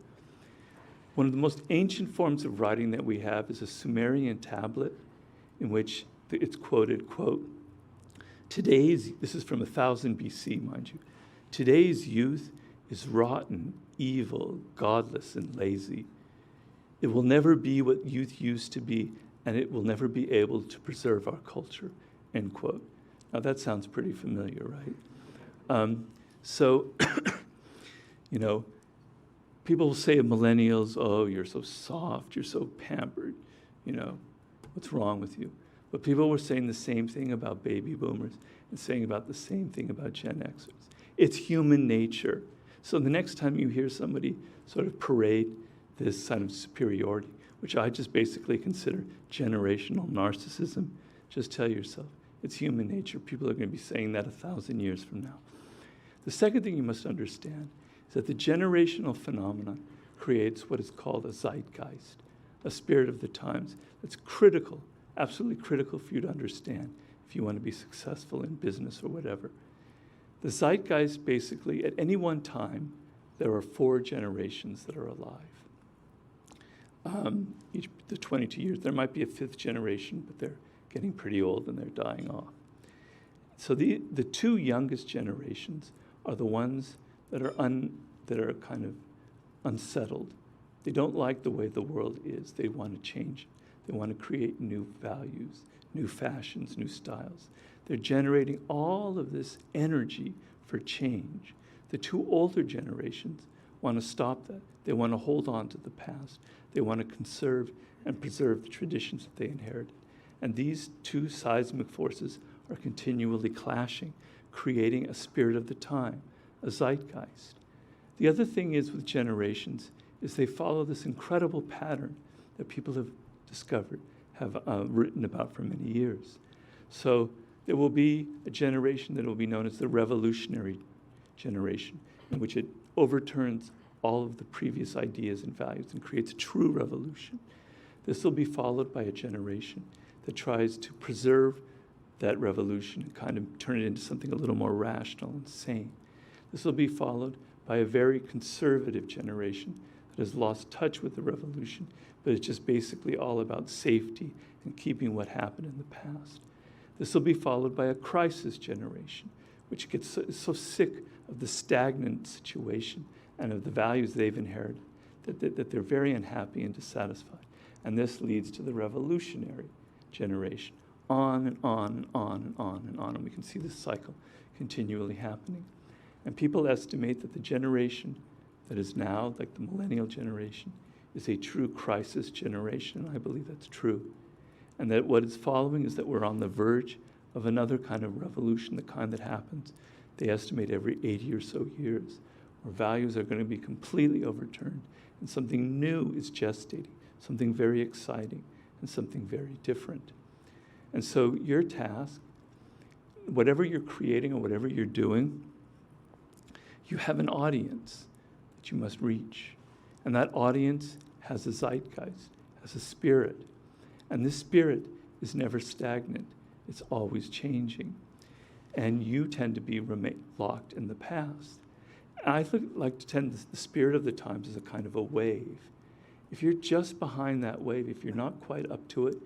One of the most ancient forms of writing that we have is a Sumerian tablet in which it's quoted, quote, this is from 1000 BC, mind you, Today's youth is rotten, evil, godless, and lazy. It will never be what youth used to be, and it will never be able to preserve our culture, end quote. Now that sounds pretty familiar, right? So, you know, people will say of millennials, oh, you're so soft, you're so pampered, you know, what's wrong with you? But people were saying the same thing about baby boomers and saying about the same thing about Gen Xers. It's human nature. So the next time you hear somebody sort of parade this kind of superiority, which I just basically consider generational narcissism, just tell yourself, it's human nature. People are going to be saying that 1,000 years from now. The second thing you must understand is that the generational phenomenon creates what is called a zeitgeist, a spirit of the times that's critical, absolutely critical for you to understand if you want to be successful in business or whatever. The zeitgeist, basically, at any one time, there are 4 generations that are alive. The 22 years, there might be a 5th generation, but they're getting pretty old and they're dying off. So the 2 youngest generations are the ones that are kind of unsettled. They don't like the way the world is. They want to change. They want to create new values, new fashions, new styles. They're generating all of this energy for change. The 2 older generations want to stop that. They want to hold on to the past. They want to conserve and preserve the traditions that they inherited. And these 2 seismic forces are continually clashing, creating a spirit of the time, a zeitgeist. The other thing is with generations is they follow this incredible pattern that people have discovered, have written about for many years. So there will be a generation that will be known as the revolutionary generation, in which it overturns all of the previous ideas and values and creates a true revolution. This will be followed by a generation that tries to preserve that revolution and kind of turn it into something a little more rational and sane. This will be followed by a very conservative generation that has lost touch with the revolution, but it's just basically all about safety and keeping what happened in the past. This will be followed by a crisis generation, which gets so sick of the stagnant situation and of the values they've inherited that they're very unhappy and dissatisfied. And this leads to the revolutionary generation, on and on and on and on and on. And we can see this cycle continually happening. And people estimate that the generation that is now, like the millennial generation, is a true crisis generation, and I believe that's true. And that what is following is that we're on the verge of another kind of revolution, the kind that happens, they estimate, every 80 or so years, where values are going to be completely overturned, and something new is gestating, something very exciting, and something very different. And so your task, whatever you're creating or whatever you're doing, you have an audience that you must reach. And that audience has a zeitgeist, has a spirit. And this spirit is never stagnant. It's always changing. And you tend to be locked in the past. I like to tend the spirit of the times as a kind of a wave. If you're just behind that wave, if you're not quite up to it,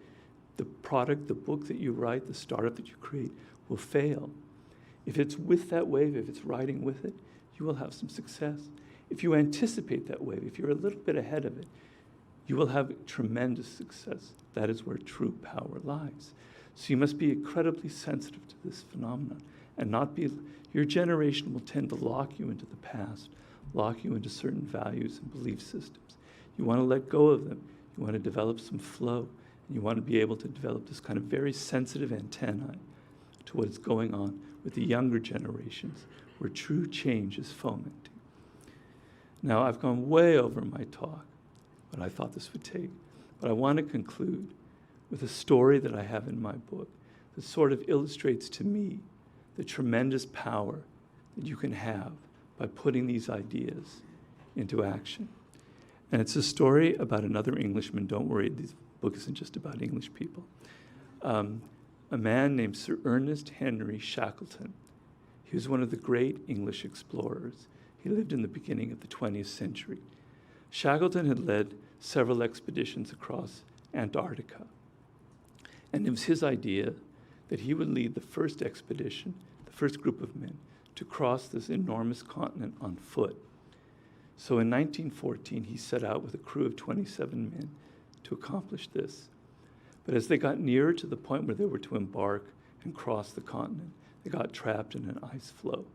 the product, the book that you write, the startup that you create will fail. If it's with that wave, if it's riding with it, you will have some success. If you anticipate that wave, if you're a little bit ahead of it, you will have tremendous success. That is where true power lies. So you must be incredibly sensitive to this phenomenon and not be, your generation will tend to lock you into the past, lock you into certain values and belief systems. You want to let go of them. You want to develop some flow. And you want to be able to develop this kind of very sensitive antennae to what is going on with the younger generations where true change is fomenting. Now, I've gone way over my talk, what I thought this would take. But I want to conclude with a story that I have in my book that sort of illustrates to me the tremendous power that you can have by putting these ideas into action. And it's a story about another Englishman. Don't worry, this book isn't just about English people. A man named Sir Ernest Henry Shackleton. He was one of the great English explorers. He lived in the beginning of the 20th century. Shackleton had led several expeditions across Antarctica. And it was his idea that he would lead the first expedition, the first group of men, to cross this enormous continent on foot. So in 1914, he set out with a crew of 27 men to accomplish this. But as they got nearer to the point where they were to embark and cross the continent, they got trapped in an ice floe.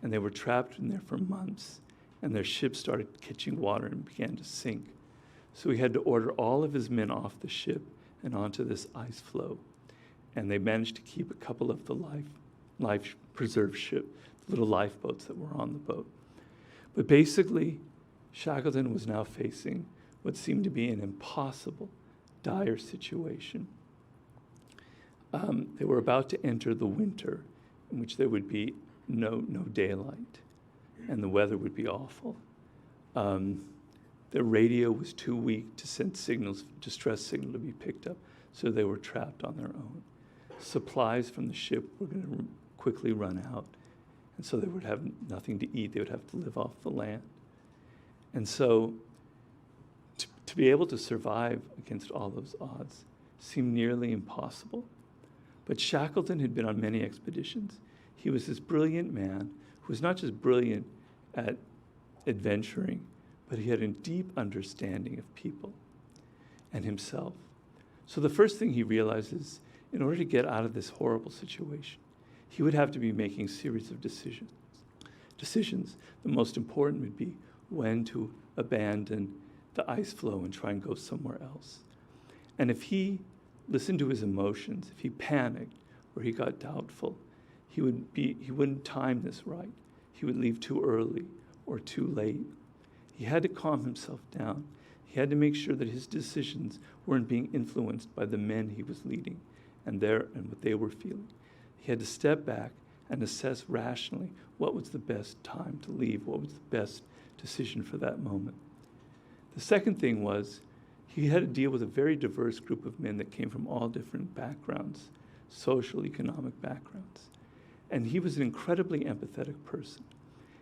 And they were trapped in there for months, and their ship started catching water and began to sink. So he had to order all of his men off the ship and onto this ice floe. And they managed to keep a couple of the life preserve ship, little lifeboats that were on the boat. But basically, Shackleton was now facing what seemed to be an impossible, dire situation. They were about to enter the winter, in which there would be no daylight, and the weather would be awful. The radio was too weak to send signals, distress signal to be picked up, so they were trapped on their own. Supplies from the ship were going to quickly run out, and so they would have nothing to eat. They would have to live off the land. And so to be able to survive against all those odds seemed nearly impossible. But Shackleton had been on many expeditions. He was this brilliant man who was not just brilliant at adventuring, but he had a deep understanding of people and himself. So the first thing he realized is, in order to get out of this horrible situation, he would have to be making a series of decisions. The most important would be when to abandon the ice floe and try and go somewhere else. And if he listened to his emotions, if he panicked or he got doubtful, he wouldn't time this right. He would leave too early or too late. He had to calm himself down. He had to make sure that his decisions weren't being influenced by the men he was leading and what they were feeling. He had to step back and assess rationally what was the best time to leave, what was the best decision for that moment. The second thing was he had to deal with a very diverse group of men that came from all different backgrounds, social, economic backgrounds. And he was an incredibly empathetic person.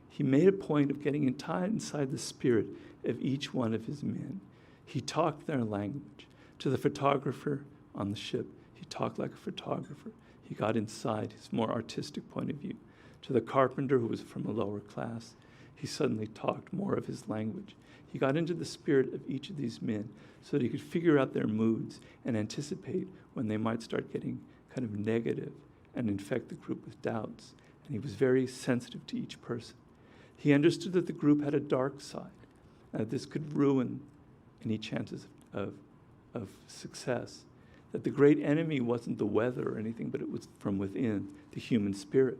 He made a point of getting inside the spirit of each one of his men. He talked their language. To the photographer on the ship, he talked like a photographer. He got inside his more artistic point of view. To the carpenter who was from a lower class, he suddenly talked more of his language. He got into the spirit of each of these men so that he could figure out their moods and anticipate when they might start getting kind of negative and infect the group with doubts. And he was very sensitive to each person. He understood that the group had a dark side, and that this could ruin any chances of success. That the great enemy wasn't the weather or anything, but it was from within, the human spirit.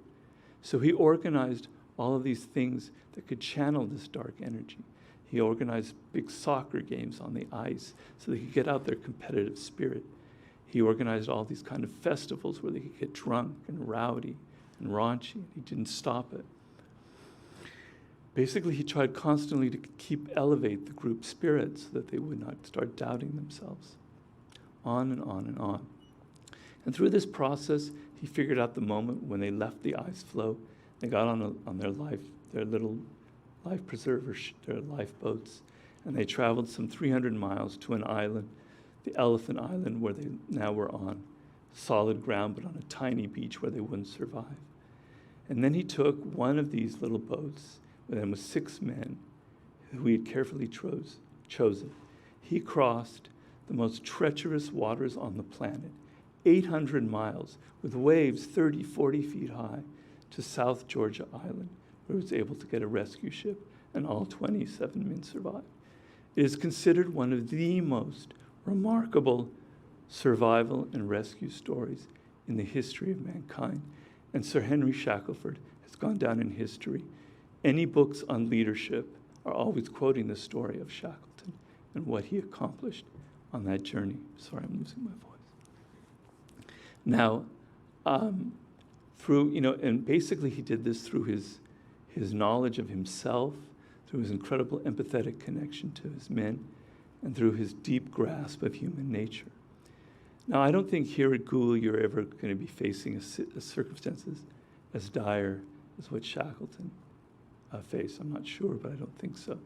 So he organized all of these things that could channel this dark energy. He organized big soccer games on the ice so they could get out their competitive spirit. He organized all these kind of festivals where they could get drunk and rowdy and raunchy, and he didn't stop it. Basically, he tried constantly to elevate the group spirit so that they would not start doubting themselves. On and on and on. And through this process, he figured out the moment when they left the ice floe. They got on their little life preservers, their lifeboats, and they traveled some 300 miles to an island, the Elephant Island, where they now were on solid ground, but on a tiny beach where they wouldn't survive. And then he took one of these little boats, with them with 6 men, who he had carefully chosen. He crossed the most treacherous waters on the planet, 800 miles, with waves 30, 40 feet high, to South Georgia Island, where he was able to get a rescue ship, and all 27 men survived. It is considered one of the most remarkable survival and rescue stories in the history of mankind, and Sir Henry Shackelford has gone down in history. Any books on leadership are always quoting the story of Shackleton and what he accomplished on that journey. Sorry, I'm losing my voice. Now, and basically he did this through his knowledge of himself, through his incredible empathetic connection to his men, and through his deep grasp of human nature. Now, I don't think here at Gould you're ever going to be facing circumstances as dire as what Shackleton faced. I'm not sure, but I don't think so.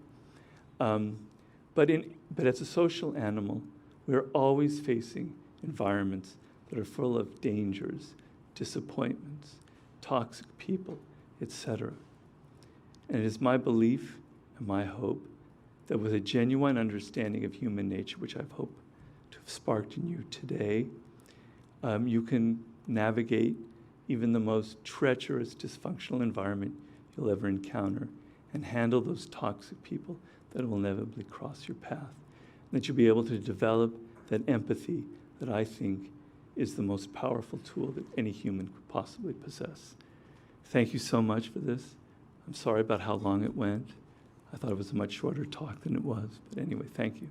But as a social animal, we're always facing environments that are full of dangers, disappointments, toxic people, etc. And it is my belief and my hope that with a genuine understanding of human nature, which I've hoped to have sparked in you today, you can navigate even the most treacherous, dysfunctional environment you'll ever encounter and handle those toxic people that will inevitably cross your path. And that you'll be able to develop that empathy that I think is the most powerful tool that any human could possibly possess. Thank you so much for this. I'm sorry about how long it went. I thought it was a much shorter talk than it was. But anyway, thank you.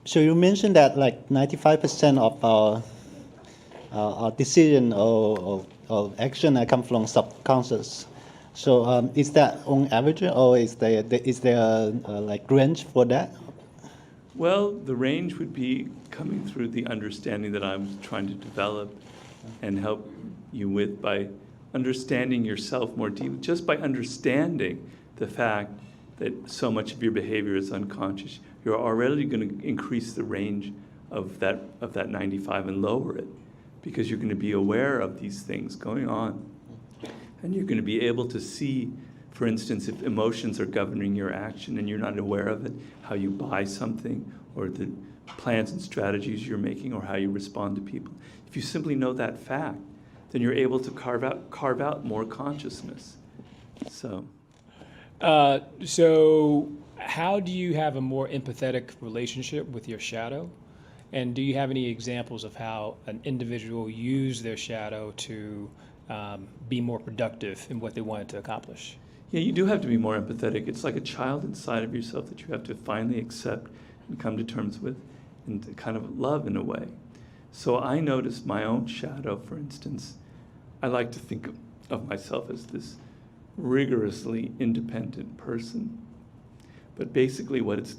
So you mentioned that like 95% of our decision or action come from subconscious. So is that on average, or is there like range for that? Well, the range would be coming through the understanding that I'm trying to develop and help you with by understanding yourself more deeply. Just by understanding the fact that so much of your behavior is unconscious, you're already going to increase the range of that 95 and lower it, because you're going to be aware of these things going on. And you're going to be able to see, for instance, if emotions are governing your action and you're not aware of it, how you buy something, or the plans and strategies you're making, or how you respond to people. If you simply know that fact, then you're able to carve out more consciousness. So how do you have a more empathetic relationship with your shadow? And do you have any examples of how an individual used their shadow to be more productive in what they wanted to accomplish? Yeah, you do have to be more empathetic. It's like a child inside of yourself that you have to finally accept and come to terms with and kind of love in a way. So I noticed my own shadow, for instance. I like to think of myself as this rigorously independent person. But basically what it's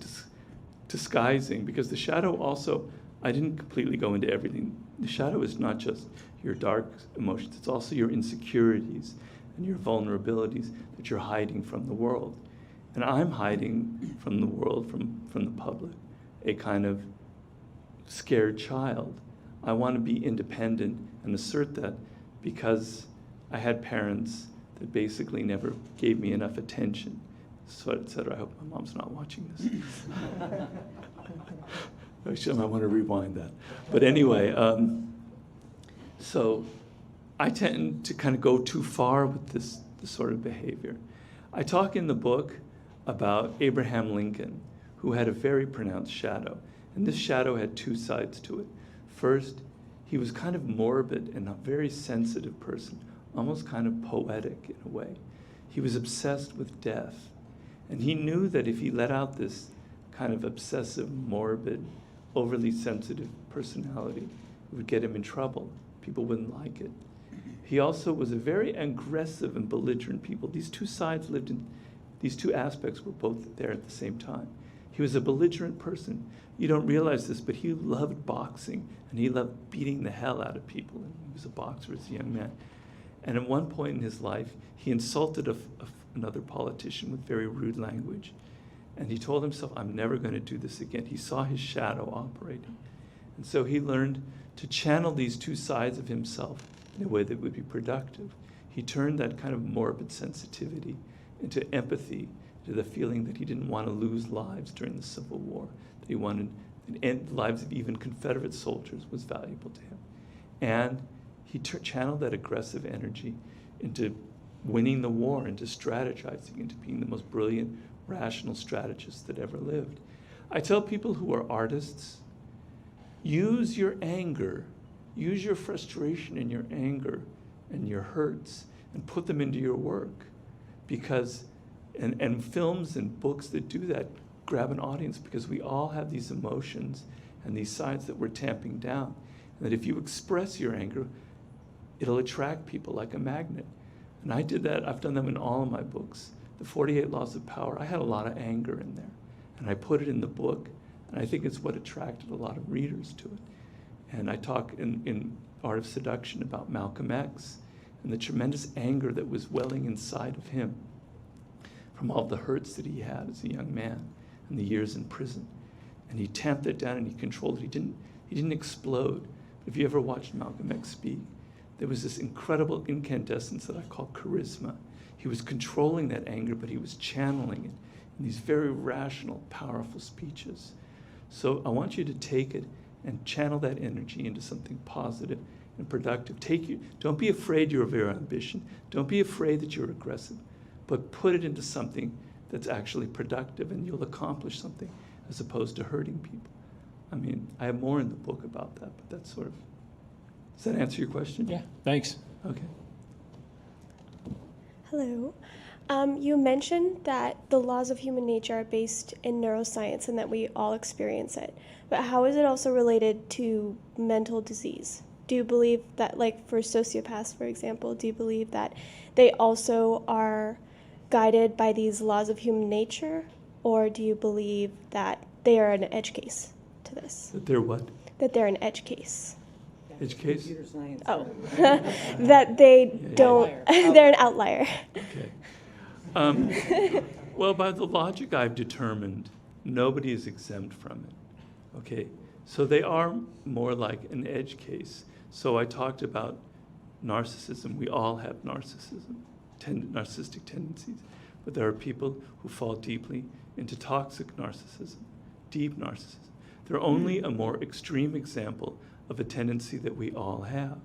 disguising, because the shadow also, I didn't completely go into everything. The shadow is not just your dark emotions, it's also your insecurities and your vulnerabilities that you're hiding from the world. And I'm hiding from the world, from the public, a kind of scared child. I want to be independent and assert that because I had parents that basically never gave me enough attention, so et cetera. I hope my mom's not watching this. Actually, I want to rewind that. But anyway, so I tend to kind of go too far with this sort of behavior. I talk in the book about Abraham Lincoln, who had a very pronounced shadow. And this shadow had two sides to it. First, he was kind of morbid and a very sensitive person, almost kind of poetic in a way. He was obsessed with death. And he knew that if he let out this kind of obsessive, morbid, overly sensitive personality, it would get him in trouble. People wouldn't like it. He also was a very aggressive and belligerent people. These two sides lived in, these two aspects were both there at the same time. He was a belligerent person. You don't realize this, but he loved boxing, and he loved beating the hell out of people. And he was a boxer as a young man. And at one point in his life, he insulted another politician with very rude language. And he told himself, I'm never going to do this again. He saw his shadow operating. And so he learned to channel these two sides of himself in a way that would be productive. He turned that kind of morbid sensitivity into empathy, to the feeling that he didn't want to lose lives during the Civil War, that he wanted to end the lives of even Confederate soldiers was valuable to him. And he channeled that aggressive energy into winning the war, into strategizing, into being the most brilliant, rational strategist that ever lived. I tell people who are artists, use your anger, use your frustration and your anger and your hurts and put them into your work, because and films and books that do that grab an audience, because we all have these emotions and these sides that we're tamping down. And that if you express your anger, it'll attract people like a magnet. And I did that. I've done them in all of my books. The 48 Laws of Power, I had a lot of anger in there. And I put it in the book, and I think it's what attracted a lot of readers to it. And I talk in Art of Seduction about Malcolm X and the tremendous anger that was welling inside of him from all the hurts that he had as a young man and the years in prison. and he tamped it down and he controlled it. He didn't explode. If you ever watched Malcolm X speak, there was this incredible incandescence that I call charisma. He was controlling that anger, but he was channeling it in these very rational, powerful speeches. So I want you to take it and channel that energy into something positive and productive. Don't be afraid you're very ambitious. Don't be afraid that you're aggressive, but put it into something that's actually productive, and you'll accomplish something as opposed to hurting people. I mean, I have more in the book about that, but that's sort of, does that answer your question? Yeah, thanks. Okay. Hello. You mentioned that the laws of human nature are based in neuroscience and that we all experience it. But how is it also related to mental disease? Do you believe that, like for sociopaths, for example, do you believe that they also are guided by these laws of human nature? Or do you believe that they are an edge case to this? That they're what? That they're an edge case. Edge case? Computer science. Oh, that they don't, they're an outlier. Okay. Well, by the logic I've determined, nobody is exempt from it. Okay? So they are more like an edge case. So I talked about narcissism. We all have narcissism, narcissistic tendencies. But there are people who fall deeply into toxic narcissism, deep narcissism. They're only a more extreme example of a tendency that we all have.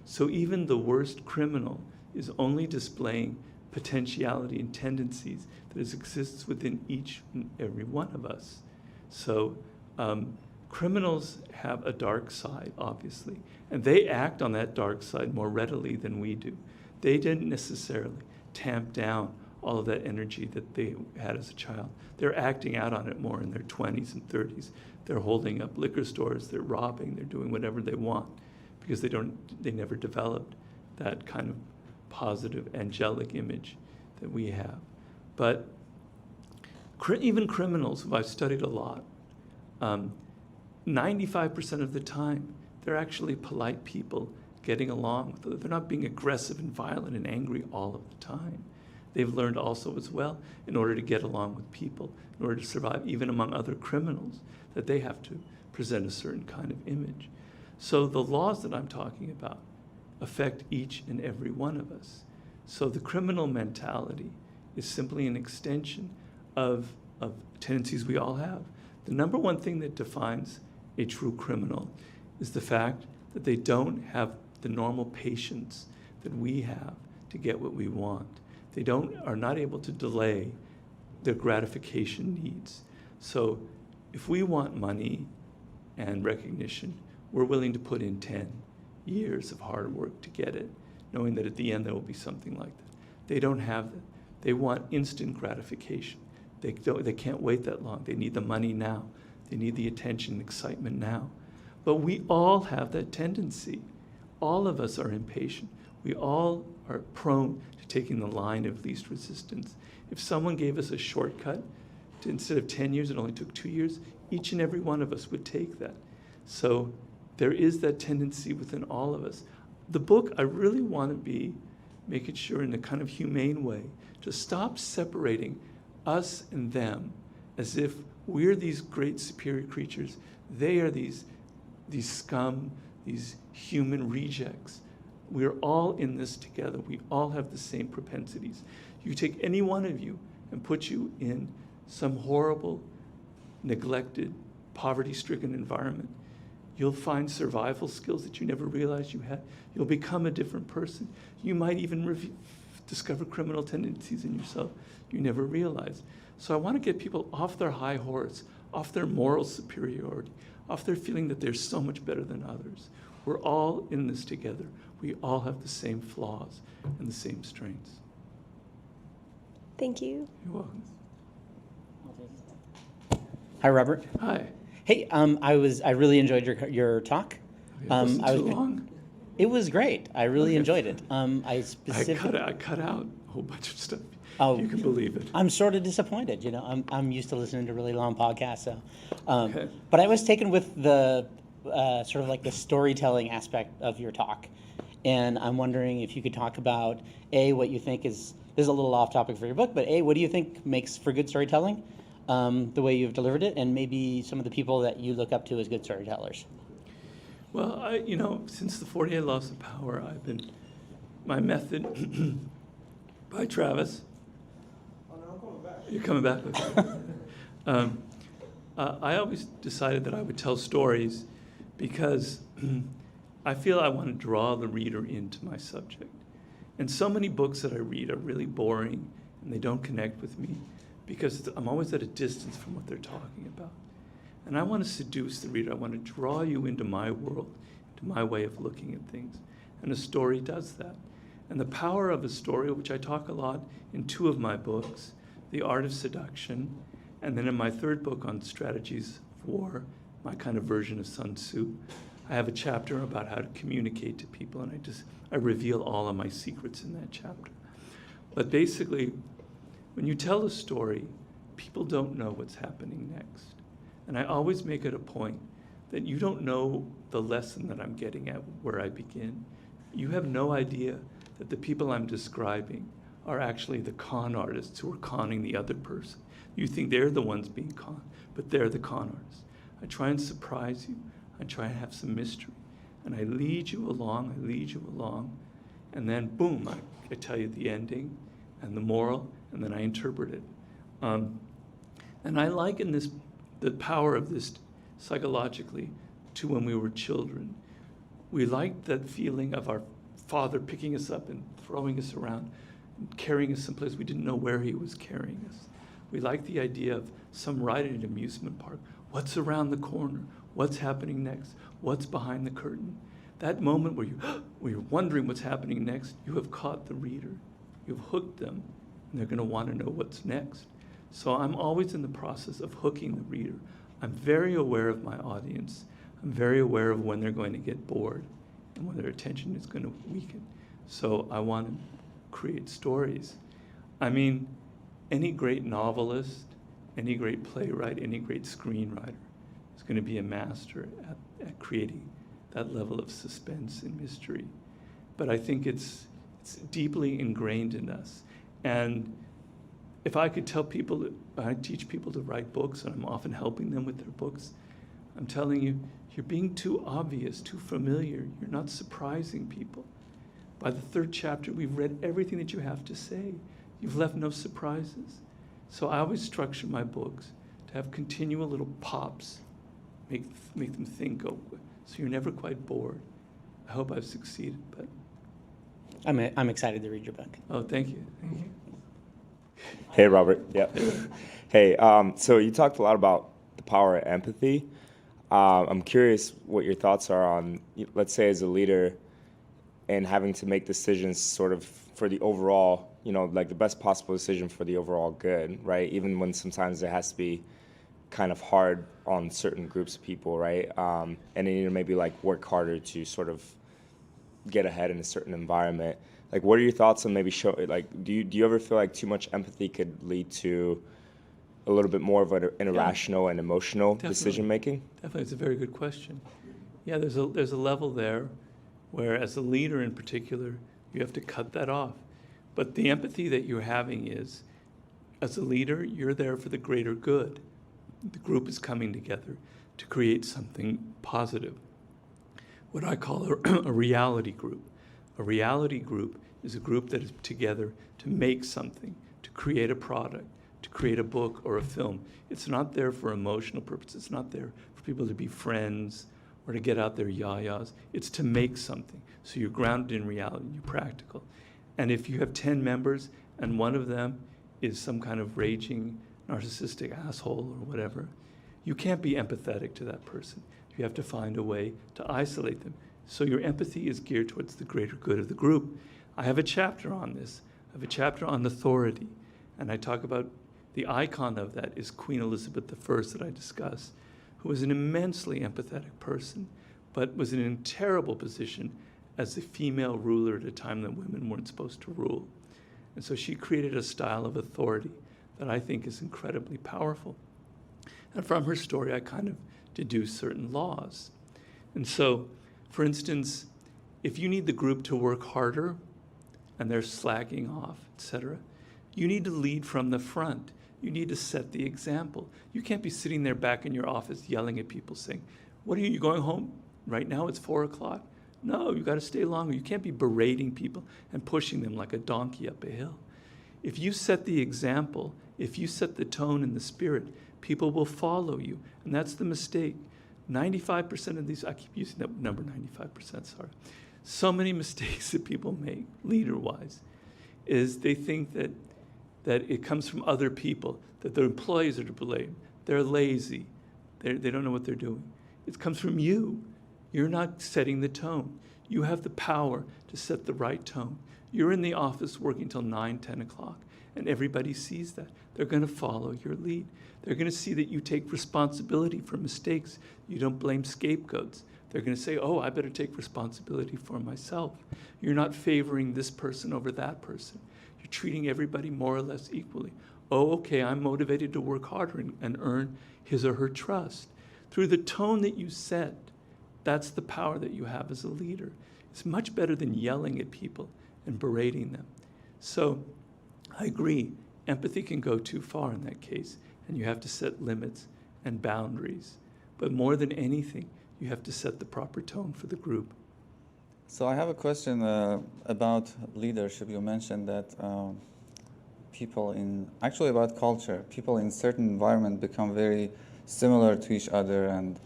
So even the worst criminal is only displaying potentiality and tendencies that exists within each and every one of us. So criminals have a dark side, obviously, and they act on that dark side more readily than we do. They didn't necessarily tamp down all of that energy that they had as a child. They're acting out on it more in their 20s and 30s. They're holding up liquor stores, they're robbing, they're doing whatever they want because they never developed that kind of positive angelic image that we have. But even criminals, who I've studied a lot, 95% of the time, they're actually polite people getting along. They're not being aggressive and violent and angry all of the time. They've learned also as well, in order to get along with people, in order to survive, even among other criminals, that they have to present a certain kind of image. So the laws that I'm talking about affect each and every one of us. So the criminal mentality is simply an extension of tendencies we all have. The number one thing that defines a true criminal is the fact that they don't have the normal patience that we have to get what we want. They are not able to delay their gratification needs. So if we want money and recognition, we're willing to put in 10 years of hard work to get it, knowing that at the end there will be something like that. They don't have that. They want instant gratification. They can't wait that long. They need the money now. They need the attention and excitement now. But we all have that tendency. All of us are impatient. We all are prone to taking the line of least resistance. If someone gave us a shortcut, instead of 10 years, it only took 2 years, each and every one of us would take that. So there is that tendency within all of us. The book, I really want to make it sure in a kind of humane way to stop separating us and them as if we're these great superior creatures. They are these scum, these human rejects. We're all in this together. We all have the same propensities. You take any one of you and put you in some horrible, neglected, poverty-stricken environment, you'll find survival skills that you never realized you had. You'll become a different person. You might even discover criminal tendencies in yourself you never realized. So I want to get people off their high horse, off their moral superiority, off their feeling that they're so much better than others. We're all in this together. We all have the same flaws and the same strengths. Thank you. You're welcome. Hi, Robert. Hi. Hey, I really enjoyed your talk. It wasn't too long. It was great. I really enjoyed it. I cut out a whole bunch of stuff. Oh, You can believe it. I'm sort of disappointed. You know, I'm used to listening to really long podcasts. So, Okay. But I was taken with the sort of like the storytelling aspect of your talk, and I'm wondering if you could talk about what you think is. This is a little off topic for your book, but what do you think makes for good storytelling? the way you've delivered it, and maybe some of the people that you look up to as good storytellers. Well, since the 48 Laws of Power, my method, bye Travis. Oh, no, I'm coming back. You're coming back? Okay. I always decided that I would tell stories because I feel I want to draw the reader into my subject. And so many books that I read are really boring and they don't connect with me because I'm always at a distance from what they're talking about. And I want to seduce the reader. I want to draw you into my world, into my way of looking at things. And a story does that. And the power of a story, which I talk a lot in 2 of my books, The Art of Seduction, and then in my 3rd book on strategies of war, my kind of version of Sun Tzu, I have a chapter about how to communicate to people, and I reveal all of my secrets in that chapter. But basically, when you tell a story, people don't know what's happening next. And I always make it a point that you don't know the lesson that I'm getting at where I begin. You have no idea that the people I'm describing are actually the con artists who are conning the other person. You think they're the ones being conned, but they're the con artists. I try and surprise you. I try and have some mystery. And I lead you along, and then boom, I tell you the ending and the moral, and then I interpret it. And I liken the power of this psychologically to when we were children. We liked that feeling of our father picking us up and throwing us around, and carrying us someplace we didn't know where he was carrying us. We liked the idea of some ride at an amusement park. What's around the corner? What's happening next? What's behind the curtain? That moment where you're wondering what's happening next, you have caught the reader. You've hooked them, and they're going to want to know what's next. So I'm always in the process of hooking the reader. I'm very aware of my audience. I'm very aware of when they're going to get bored and when their attention is going to weaken. So I want to create stories. I mean, any great novelist, any great playwright, any great screenwriter is going to be a master at creating that level of suspense and mystery. But I think it's deeply ingrained in us. And if I could tell people, I teach people to write books, and I'm often helping them with their books, I'm telling you, you're being too obvious, too familiar. You're not surprising people. By the 3rd chapter, we've read everything that you have to say. You've left no surprises. So I always structure my books to have continual little pops, make them think, so you're never quite bored. I hope I've succeeded, but. I'm excited to read your book. Oh, thank you. Thank you. Hey, Robert. Yeah. Hey, so you talked a lot about the power of empathy. I'm curious what your thoughts are on, let's say, as a leader and having to make decisions sort of for the overall, like the best possible decision for the overall good, right? Even when sometimes it has to be kind of hard on certain groups of people, right? And then maybe like work harder to sort of get ahead in a certain environment. Like, what are your thoughts on maybe do you ever feel like too much empathy could lead to a little bit more of an irrational and emotional decision making? Definitely, it's a very good question. Yeah, there's a level there where, as a leader in particular, you have to cut that off. But the empathy that you're having is, as a leader, you're there for the greater good. The group is coming together to create something positive. What I call a reality group. A reality group is a group that is together to make something, to create a product, to create a book or a film. It's not there for emotional purposes. It's not there for people to be friends or to get out their yayas. It's to make something. So you're grounded in reality, you're practical. And if you have 10 members and one of them is some kind of raging, narcissistic asshole or whatever, you can't be empathetic to that person. You have to find a way to isolate them. So your empathy is geared towards the greater good of the group. I have a chapter on this. I have a chapter on authority. And I talk about the icon of that is Queen Elizabeth I that I discuss, who was an immensely empathetic person, but was in a terrible position as a female ruler at a time that women weren't supposed to rule. And so she created a style of authority that I think is incredibly powerful. And from her story, I kind of deduce certain laws. And so, for instance, if you need the group to work harder and they're slacking off, etc., you need to lead from the front. You need to set the example. You can't be sitting there back in your office yelling at people saying, what are you going home? Right now it's 4 o'clock. No, you got to stay longer. You can't be berating people and pushing them like a donkey up a hill. If you set the example, if you set the tone and the spirit, people will follow you. And that's the mistake. 95% of these, I keep using that number 95%, sorry. So many mistakes that people make, leader-wise, is they think that it comes from other people, that their employees are to blame. They're lazy. They don't know what they're doing. It comes from you. You're not setting the tone. You have the power to set the right tone. You're in the office working till 9, 10 o'clock, and everybody sees that. They're going to follow your lead. They're going to see that you take responsibility for mistakes. You don't blame scapegoats. They're going to say, oh, I better take responsibility for myself. You're not favoring this person over that person. You're treating everybody more or less equally. Oh, okay, I'm motivated to work harder and earn his or her trust. Through the tone that you set, that's the power that you have as a leader. It's much better than yelling at people and berating them. So I agree, empathy can go too far in that case, and you have to set limits and boundaries. But more than anything, you have to set the proper tone for the group. So I have a question about leadership. You mentioned that actually about culture, people in certain environment become very similar to each other, and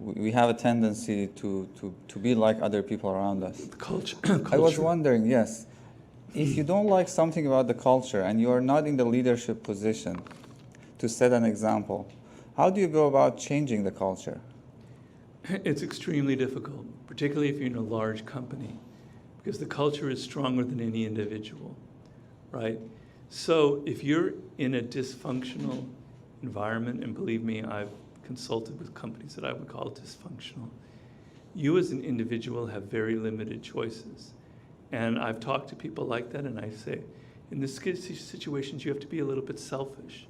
we have a tendency to be like other people around us. Culture. I was wondering, yes, if you don't like something about the culture and you are not in the leadership position to set an example, how do you go about changing the culture? It's extremely difficult, particularly if you're in a large company, because the culture is stronger than any individual, right? So if you're in a dysfunctional environment, and believe me, I've consulted with companies that I would call dysfunctional, you as an individual have very limited choices. And I've talked to people like that, and I say, in this situations, you have to be a little bit selfish.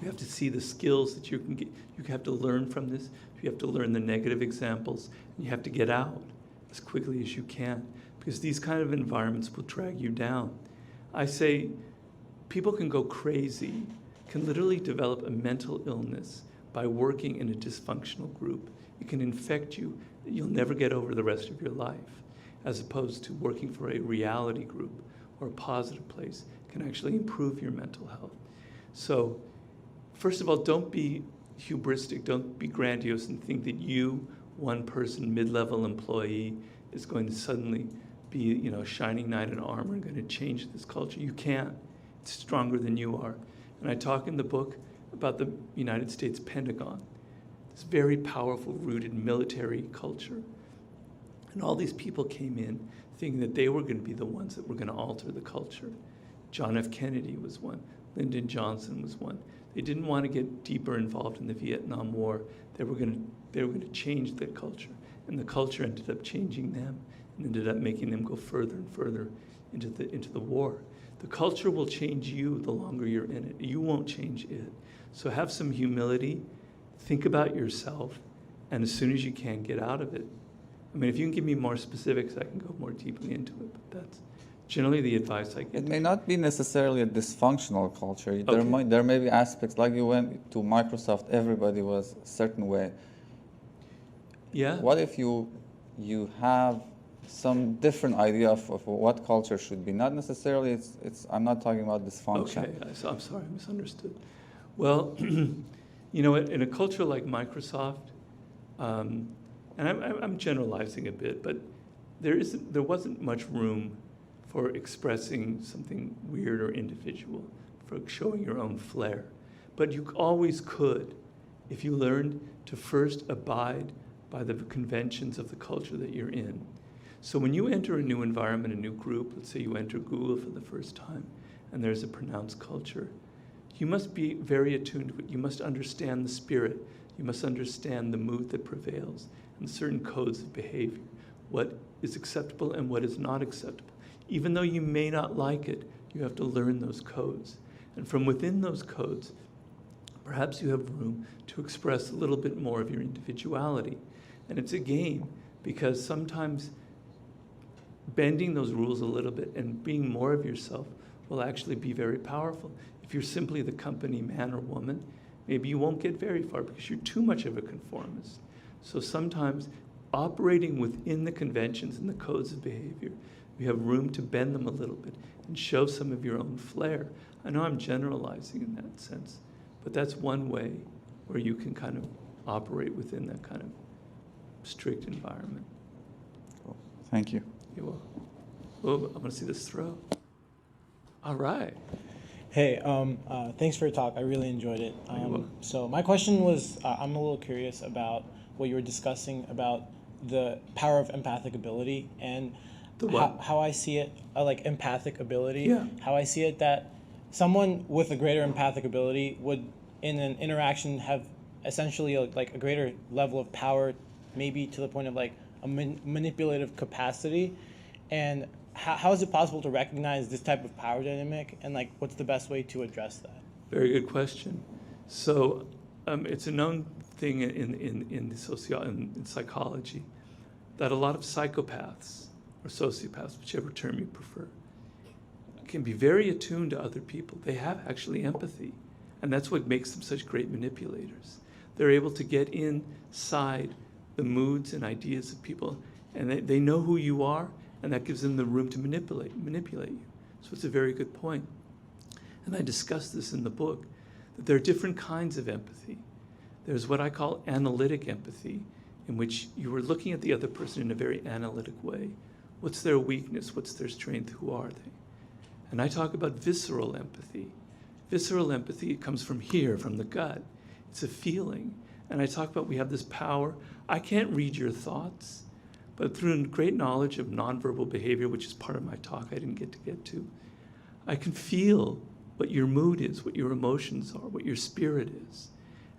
You have to see the skills that you can get. You have to learn from this. You have to learn the negative examples, and you have to get out as quickly as you can, because these kind of environments will drag you down. I say people can go crazy, can literally develop a mental illness by working in a dysfunctional group. It can infect you that you'll never get over the rest of your life, as opposed to working for a reality group or a positive place can actually improve your mental health. So first of all, don't be hubristic, don't be grandiose and think that you, one person, mid-level employee, is going to suddenly be, a shining knight in armor and going to change this culture. You can't. It's stronger than you are. And I talk in the book about the United States Pentagon, this very powerful, rooted military culture. And all these people came in thinking that they were going to be the ones that were going to alter the culture. John F. Kennedy was one. Lyndon Johnson was one. They didn't want to get deeper involved in the Vietnam War. They were going to change the culture. And the culture ended up changing them and ended up making them go further and further into the war. The culture will change you the longer you're in it. You won't change it. So have some humility, think about yourself, and as soon as you can, get out of it. I mean, if you can give me more specifics, I can go more deeply into it, but that's generally the advice I get. It may not be necessarily a dysfunctional culture. Okay. There may be aspects, like you went to Microsoft, everybody was a certain way. Yeah. What if you have some different idea of what culture should be? Not necessarily, I'm not talking about dysfunction. Okay, I'm sorry, I misunderstood. Well, in a culture like Microsoft, and I'm generalizing a bit, but there wasn't much room for expressing something weird or individual, for showing your own flair. But you always could if you learned to first abide by the conventions of the culture that you're in. So when you enter a new environment, a new group, let's say you enter Google for the first time, and there's a pronounced culture, you must be very attuned to it. You must understand the spirit. You must understand the mood that prevails and certain codes of behavior, what is acceptable and what is not acceptable. Even though you may not like it, you have to learn those codes. And from within those codes, perhaps you have room to express a little bit more of your individuality. And it's a game, because sometimes bending those rules a little bit and being more of yourself will actually be very powerful. If If you're simply the company man or woman, maybe you won't get very far because you're too much of a conformist. So sometimes operating within the conventions and the codes of behavior, you have room to bend them a little bit and show some of your own flair. I know I'm generalizing in that sense, but that's one way where you can kind of operate within that kind of strict environment. Cool. Thank you. You're welcome. Oh, I want to see this throw. All right. Hey, thanks for your talk. I really enjoyed it. So my question was, I'm a little curious about what you were discussing about the power of empathic ability and The what? how I see it, like empathic ability. Yeah. How I see it that someone with a greater empathic ability would, in an interaction, have essentially like a greater level of power, maybe to the point of like a manipulative capacity. And how is it possible to recognize this type of power dynamic, and like what's the best way to address that? Very good question. So it's a known thing in the in psychology that a lot of psychopaths or sociopaths, whichever term you prefer, can be very attuned to other people. They have actually empathy, and that's what makes them such great manipulators. They're able to get inside the moods and ideas of people, and they know who you are, and that gives them the room to manipulate you. So it's a very good point. And I discuss this in the book, that there are different kinds of empathy. There's what I call analytic empathy, in which you are looking at the other person in a very analytic way. What's their weakness? What's their strength? Who are they? And I talk about visceral empathy. Visceral empathy comes from here, from the gut. It's a feeling. And I talk about we have this power. I can't read your thoughts, but through great knowledge of nonverbal behavior, which is part of my talk I didn't get to, I can feel what your mood is, what your emotions are, what your spirit is.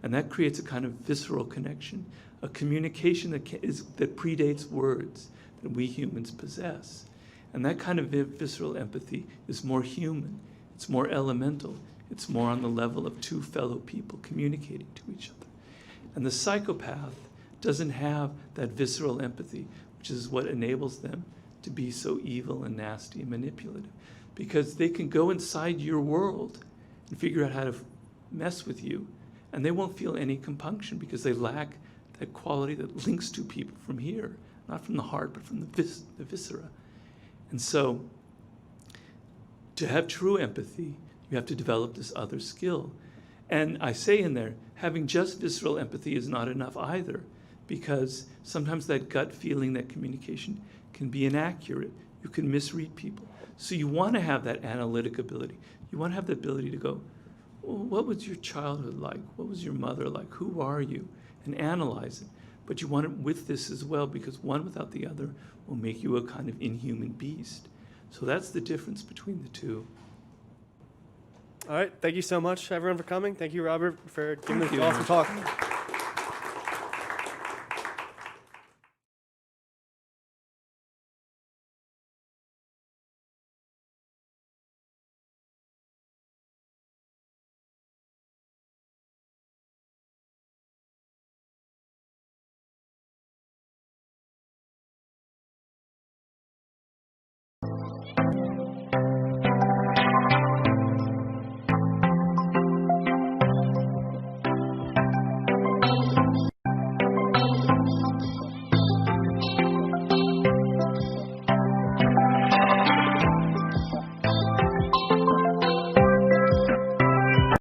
And that creates a kind of visceral connection, a communication that predates words that we humans possess. And that kind of visceral empathy is more human, it's more elemental, it's more on the level of two fellow people communicating to each other. And the psychopath doesn't have that visceral empathy, which is what enables them to be so evil and nasty and manipulative. Because they can go inside your world and figure out how to mess with you, and they won't feel any compunction because they lack that quality that links to people from here, not from the heart, but from the viscera. And so, to have true empathy, you have to develop this other skill. And I say in there, having just visceral empathy is not enough either, because sometimes that gut feeling, that communication can be inaccurate. You can misread people. So you want to have that analytic ability. You want to have the ability to go, well, what was your childhood like? What was your mother like? Who are you? And analyze it. But you want it with this as well, because one without the other will make you a kind of inhuman beast. So that's the difference between the two. All right. Thank you so much, everyone, for coming. Thank you, Robert, for giving Thank this you. awesome talk.